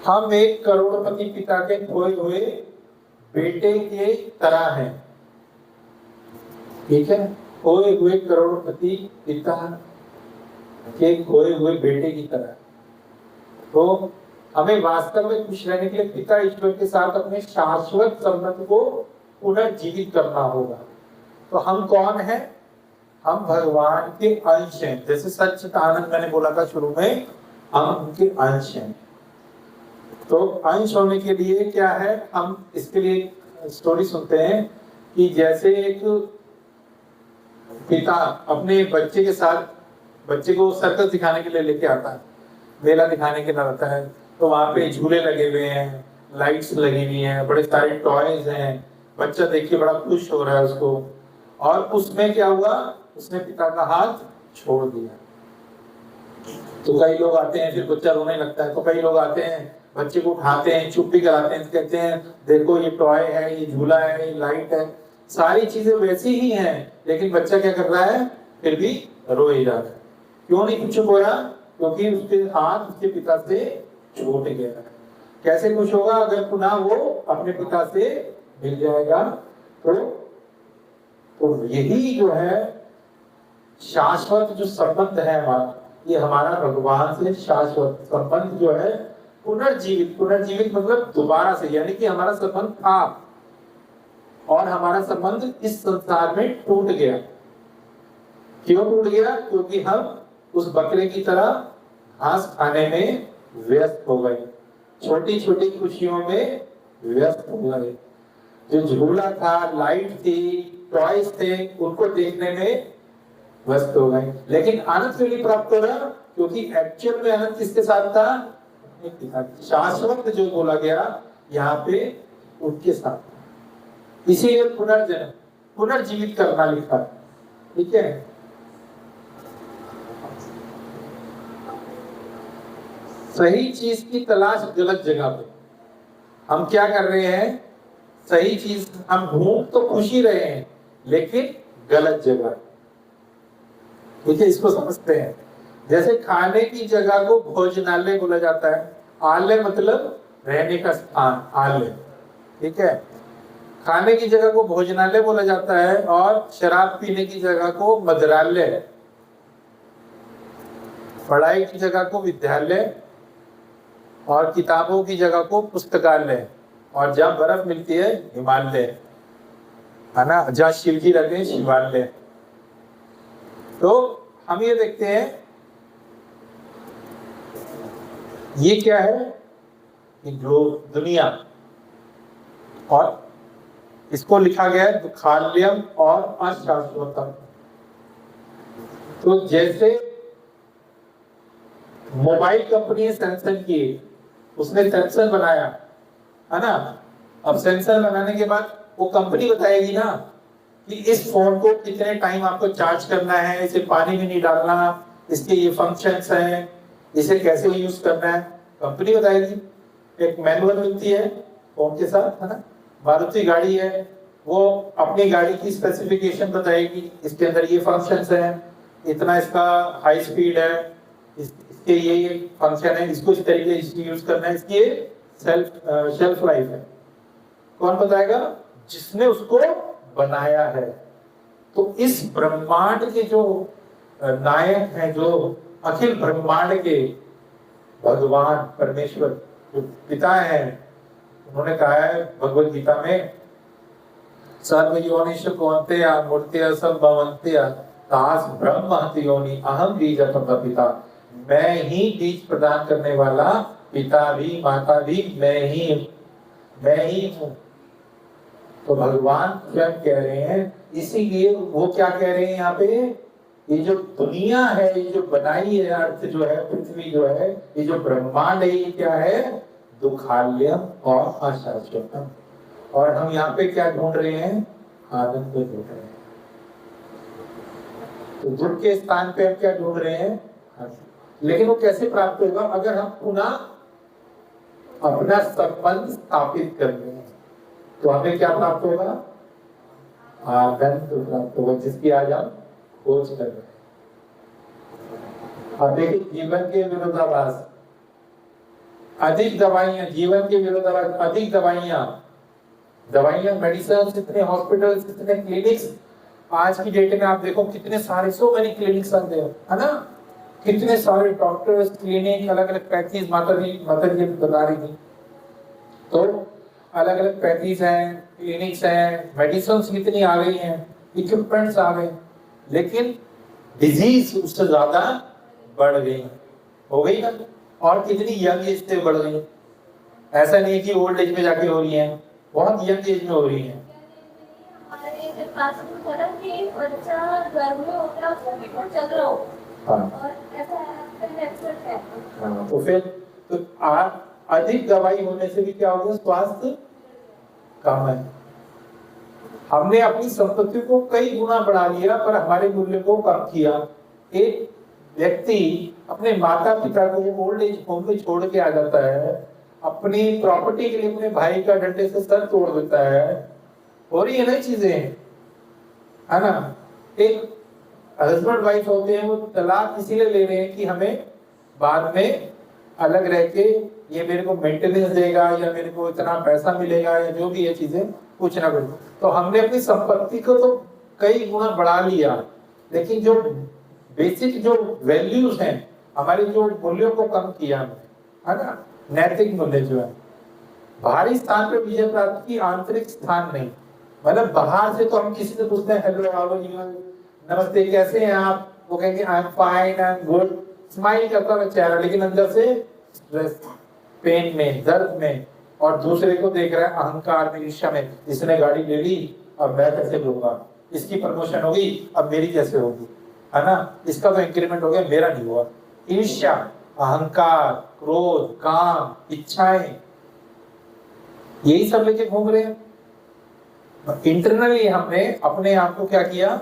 हम एक करोड़पति पिता के खोए हुए बेटे के तरह हैं, ठीक है। खोए हुए करोड़पति पिता के खोए हुए बेटे की तरह। तो हमें वास्तव में खुश रहने के लिए पिता ईश्वर के साथ अपने शाश्वत संबंध को पुनर्जीवित करना होगा। तो हम कौन हैं? हम भगवान के अंश हैं। जैसे सच्चिदानंद मैंने बोला था शुरू में, हम उनके अंश हैं। तो अंश होने के लिए क्या है, हम इसके लिए स्टोरी सुनते हैं कि जैसे एक पिता अपने बच्चे के साथ बच्चे को सर्कस दिखाने के लिए लेके आता है, मेला दिखाने के लिए आता है, तो वहां पे झूले लगे हुए हैं, लाइट्स लगी हुई हैं, बड़े सारे टॉयज हैं, बच्चा देख के बड़ा खुश हो रहा है उसको, और उसमें क्या हुआ, उसने पिता का हाथ छोड़ दिया। तो कई लोग आते हैं, फिर बच्चा रोने लगता है, तो कई लोग आते हैं, बच्चे को उठाते हैं, चुप भी कराते हैं, कहते हैं देखो ये टॉय है, ये झूला है, ये लाइट है, सारी चीजें वैसी ही हैं, लेकिन बच्चा क्या कर रहा है, फिर भी रो ही जा रहा है। क्यों नहीं कुछ हो रहा? क्योंकि उसके हाथ उसके पिता से छूट गया है। कैसे खुश होगा? अगर पुनः वो अपने पिता से मिल जाएगा। तो यही जो है शाश्वत जो संबंध है हमारा, ये हमारा भगवान से शाश्वत संबंध जो है पुनर्जीवित मतलब दोबारा से, यानी कि हमारा संबंध था और हमारा संबंध इस संसार में टूट गया। क्यों टूट गया? क्योंकि हम उस बकरे की तरह घास खाने में व्यस्त हो गए, छोटी छोटी खुशियों में व्यस्त हो गए। जो झूला था, लाइट थी, टॉयज थे, उनको देखने में व्यस्त हो गए, लेकिन आनंद क्यों नहीं प्राप्त हो रहा? क्योंकि एक्चुअल में आनंद किसके साथ था? शाश्वत जो बोला गया यहाँ पे उनके साथ। इसीलिए पुनर्जन्म, पुनर्जीवित करना लिखा, ठीक है। सही चीज की तलाश गलत जगह पे। हम क्या कर रहे हैं? सही चीज हम ढूंढ तो खुशी रहे हैं, लेकिन गलत जगह। ठीक है, इसको समझते हैं। जैसे खाने की जगह को भोजनालय बोला जाता है। आलय मतलब रहने का स्थान, आलय, ठीक है। खाने की जगह को भोजनालय बोला जाता है और शराब पीने की जगह को मदिरालय, पढ़ाई की जगह को विद्यालय और किताबों की जगह को पुस्तकालय, और जहाँ बर्फ मिलती है हिमालय, है ना, जहाँ शिव जी रहते हैं शिवालय। तो हम ये देखते हैं ये क्या है, कि जो दुनिया, और इसको लिखा गया है दुखाल्यम और अशाश्वतम। तो जैसे मोबाइल कंपनी है सैमसंग की, उसने सेंसर बनाया, है ना। अब सेंसर बनाने के बाद वो कंपनी बताएगी ना कि इस फोन को कितने टाइम आपको चार्ज करना है, इसे पानी में नहीं डालना, इसके ये फंक्शंस हैं, इसे कैसे यूज करना है, कंपनी बताएगी। एक मैनुअल मिलती है फोन के साथ, है ना। मारुति गाड़ी है, वो अपनी गाड़ी की स्पेसिफिकेशन बताएगी, इसके अंदर ये फंक्शंस हैं, इतना इसका हाई स्पीड है, इसके ये फंक्शन है, इसको इस तरीके से यूज करना है, इसकी शेल्फ लाइफ है। कौन बताएगा? जिसने उसको बनाया है। तो इस ब्रह्मांड के जो नायक हैं, जो अखिल ब्रह्मांड के भगवान परमेश्वर जो पिता हैं, उन्होंने कहा है भगवद गीता में, सर्व योनिष कौन्तेय मूर्तयः सम्भवन्त्यः तास ब्रह्म हति योनि अहम बीजः पिता। मैं ही बीज प्रदान करने वाला, पिता भी माता भी मैं ही हूँ। तो भगवान स्वयं कह रहे हैं, इसीलिए वो क्या कह रहे हैं यहाँ पे, ये जो दुनिया है, ये जो बनाई है अर्थ जो है, पृथ्वी जो है, ये जो ब्रह्मांड है, ये क्या है? दुखाल्यम और अशाश्वतम। और हम यहाँ पे क्या ढूंढ रहे हैं? आनंद ढूंढ रहे हैं। तो दुख के स्थान पे हम क्या ढूंढ रहे हैं? लेकिन वो कैसे प्राप्त होगा? अगर हम पुनः अपना संबंध स्थापित कर रहे हैं, तो हमें क्या प्राप्त होगा? आनंद प्राप्त होगा, जिसकी आज हम खोज कर रहे हैं। और देखिए जीवन के विरोधाभास, अधिक दवाइयां, जीवन के विरोधाभास, अधिक दवाइयां, मेडिसिन, इतने हॉस्पिटल्स, इतने क्लिनिक्स। आज की डेट में आप देखो कितने सारे, सो मेनी क्लिनिक्स आते हैं, है ना। कितने सारे डॉक्टर्स, क्लिनिक, अलग अलग पैथीज, माता जी बता रही थी। तो अलग अलग पैथीज हैं, क्लिनिक्स हैं, मेडिसिन कितनी आ गई हैं, इक्विपमेंट्स आ गए, लेकिन डिजीज उससे ज्यादा बढ़ गई, हो गई ना। और कितनी यंग एज से बढ़ गई। ऐसा नहीं कि ओल्ड एज में जाके हो रही है, बहुत यंग एज में हो रही है। पास में पड़ा कि बच्चा घर में होता है उसको बिल्कुल चल रहा हो। और ऐसा है। तो फिर तो अधिक दवाई होने से भी क्या होगा, स्वास्थ्य कम है। हमने अपनी संपत्ति को कई गुना बढ़ा लिया पर हमारे मूल्य को कम किया। एक व्यक्ति अपने माता पिता को ओल्ड एज होम में छोड़ के आ जाता है, अपनी प्रॉपर्टी के लिए अपने भाई का डंडे से सर तोड़ देता है, और ये नई चीजें है ना। एक हस्बैंड वाइफ होते हैं, वो तलाक इसीलिए ले रहे हैं कि हमें बाद में अलग रह के ये मेरे को मेंटेनेंस देगा या मेरे को इतना पैसा मिलेगा या जो भी ये चीजें कुछ ना कुछ। तो हमने अपनी संपत्ति को तो कई गुना बढ़ा लिया, लेकिन जो बेसिक जो वैल्यूज हैं, हमारे जो मूल्यों को कम किया है ना। नैतिक मूल्य जो है, बाहरी स्थान पर विजय प्राप्त की, आंतरिक स्थान नहीं। मतलब बाहर से तो हम किसी से पूछते हैं हेलो हाउ आर यू, नमस्ते कैसे हैं आप, वो कहेंगे I am fine, I am good, smile करता है चेहरा, लेकिन अंदर से स्ट्रेस, पेन में, दर्द में, और दूसरे को देख रहा है अहंकार में, ईर्ष्या में, इसने गाड़ी ले ली अब मैं कैसे लूंगा, इसकी प्रमोशन होगी अब मेरी कैसे होगी, है ना, इसका तो इंक्रीमेंट हो गया मेरा नहीं हुआ। ईर्ष्या, अहंकार, क्रोध, काम, इच्छाएं, यही सब लेके घूम रहे हैं। इंटरनली हमने अपने आप को क्या किया,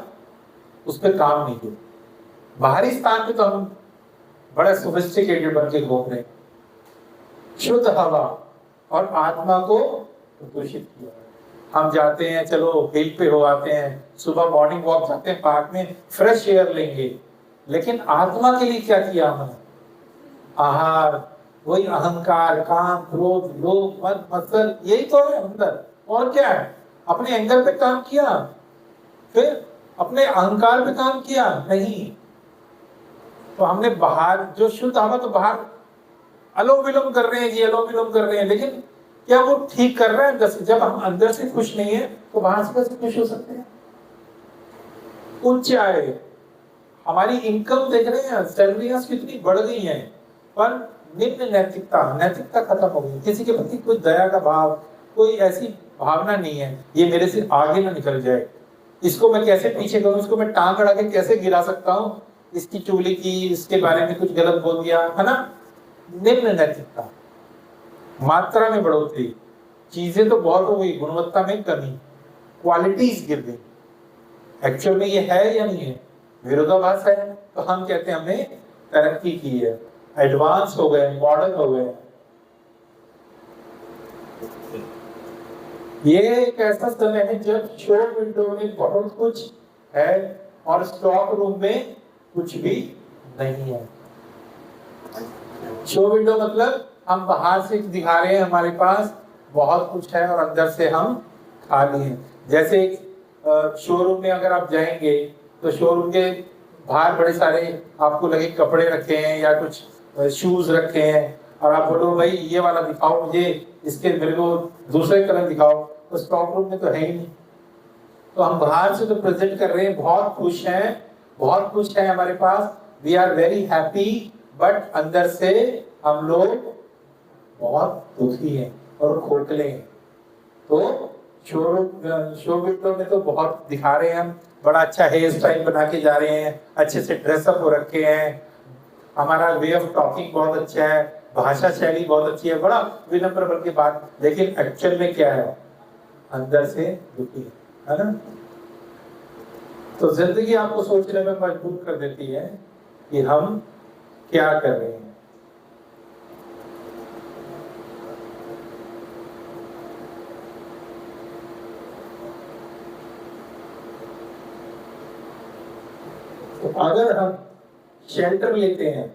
उस पर काम नहीं किया। बाहरी स्थान पे तो हम बड़ा सोफिस्टिकेटेड बन के घूम रहे हैं। शुद्ध हवा और आत्मा को दूषित किया। हम जाते हैं, चलो हिल पे हो आते हैं, सुबह मॉर्निंग वॉक जाते हैं पार्क में, फ्रेश एयर लेंगे, लेकिन आत्मा के लिए क्या किया हमने, आहार, वही अहंकार, काम, क्रोध, लोभ, मद, मत्सर, यही तो है अंदर, और क्या है। अपने एंगल पे काम किया, फिर अपने अहंकार पे काम किया नहीं। तो हमने बाहर जो शुद्ध हवा, तो बाहर अलोम विलोम कर रहे हैं जी, अलोम विलोम कर रहे हैं, लेकिन क्या वो ठीक कर रहा है अंदर से? जब हम अंदर से खुश नहीं है तो बाहर से कैसे खुश हो सकते हैं? उच्च आय, हमारी इनकम देख रहे हैं, सैलरियां कितनी बढ़ गई हैं, पर निम्न नैतिकता, नैतिकता खत्म हो गई। किसी के प्रति कोई दया का भाव, कोई ऐसी भावना नहीं है, ये मेरे से आगे ना निकल जाए, इसको मैं कैसे पीछे करूं, इसको मैं टांग अड़ा के कैसे गिरा सकता हूं, इसकी चुगली की, इसके बारे में कुछ गलत बोल दिया, है ना। निम्न नैतिकता, मात्रा में बढ़ोतरी, चीजें तो बहुत हो गई, गुणवत्ता में कमी, क्वालिटीज गिर गई। एक्चुअल में ये है या नहीं है, विरोधाभास है। तो हम कहते हैं हमने तरक्की की है, एडवांस हो गए, मॉडर्न हो गए। ये एक ऐसा समय है जब शो विंडो में बहुत कुछ है और स्टॉक रूम में कुछ भी नहीं है। शो विंडो मतलब हम बाहर से दिखा रहे हैं हमारे पास बहुत कुछ है और अंदर से हम खाली हैं। जैसे शोरूम में अगर आप जाएंगे तो शोरूम के बाहर बड़े सारे आपको लगे कपड़े रखे हैं या कुछ शूज रखे हैं, और आप बोलो भाई ये वाला दिखाओ मुझे, इसके मेरे को दूसरे कलर दिखाओ, तो स्टॉक रूम में तो है ही नहीं। तो हम बाहर से तो प्रेजेंट कर रहे हैं, बहुत खुश हैं, बहुत कुछ है हमारे पास, we are very happy, but अंदर से हम लोग बहुत दुखी हैं और खोखले हैं। तो शो विंडो में तो बहुत दिखा रहे हैं, हम बड़ा अच्छा हेयर स्टाइल बना के जा रहे हैं, अच्छे से ड्रेसअप हो रखे हैं, हमारा वे ऑफ टॉकिंग बहुत अच्छा है, भाषा शैली बहुत अच्छी है, बड़ा विनम्र बन के बात, लेकिन एक्चुअल में क्या है, अंदर से दुखी है ना। तो जिंदगी आपको सोचने में मजबूर कर देती है कि हम क्या कर रहे हैं। तो अगर हम शेल्टर लेते हैं,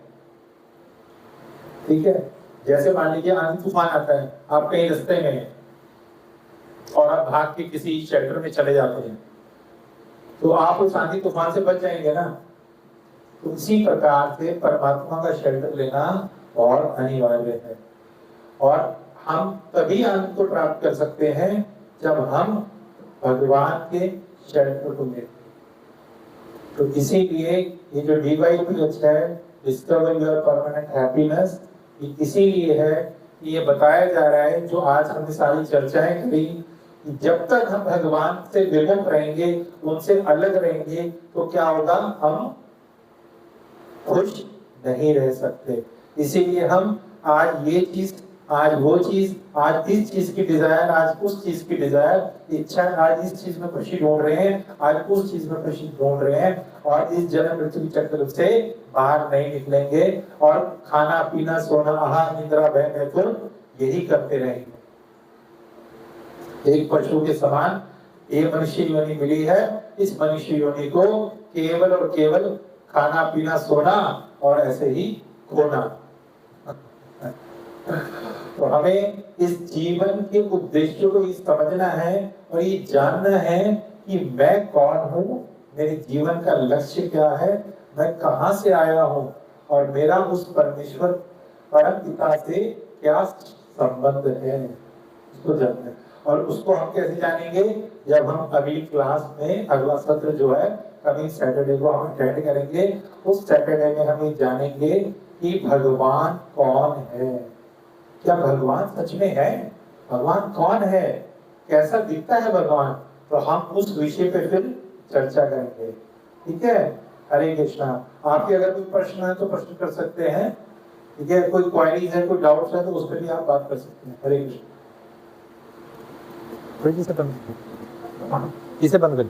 ठीक है, जैसे मान लीजिए आंधी तूफान आता है, आप कहीं रास्ते में हैं और आप भाग के किसी शेल्टर में चले जाते हैं, तो आप उस आंधी तूफान से बच जाएंगे ना। तो इसी प्रकार से परमात्मा का शेल्टर लेना बहुत अनिवार्य है, और हम तभी आनंद को प्राप्त कर सकते हैं जब हम भगवान के शेल्टर को लेते। तो इसीलिए ये जो DYP है, डिस्कवर योर परमानेंट हैप्पीनेस, इसीलिए है कि ये बताया जा रहा है, जो आज हमने सारी चर्चाएं करी कि जब तक हम भगवान से विमुख रहेंगे, उनसे अलग रहेंगे, तो क्या होगा, हम खुश नहीं रह सकते। इसीलिए हम आज ये चीज, आज वो चीज, आज इस चीज की डिजायर, आज उस चीज की डिजायर, इच्छा, आज इस चीज में खुशी ढूंढ रहे हैं, आज उस चीज में खुशी ढूंढ रहे हैं, और इस जन्म मृत्यु चक्र से बाहर नहीं निकलेंगे, और खाना पीना सोना आहार निद्रा भय मैथुन यही करते रहेंगे। एक पशु के समान ये मनुष्य योनि मिली है। इस मनुष्य योनि को केवल और केवल खाना पीना सोना और ऐसे ही खोना। तो हमें इस जीवन के उद्देश्य को ये समझना है और ये जानना है कि मैं कौन हूँ, मेरे जीवन का लक्ष्य क्या है, मैं कहाँ से आया हूँ, और मेरा उस परमेश्वर परम पिता से क्या संबंध है, उसको जानना है। और उसको हम कैसे जानेंगे, जब हम अगली क्लास में, अगला सत्र जो है कमिंग सैटरडे को हम अटेंड करेंगे, उस सैटरडे में हम ये जानेंगे कि भगवान कौन है, क्या भगवान सच में है, भगवान कौन है, कैसा दिखता है भगवान। तो हम उस विषय पे फिर चर्चा करेंगे, ठीक है। हरे कृष्णा। आपके अगर कोई प्रश्न है तो प्रश्न कर सकते हैं, ठीक है। कोई क्वेरीज है, कोई डाउट्स है तो उस पर भी आप बात कर सकते हैं। हरे कृष्ण। इसे बंद कर।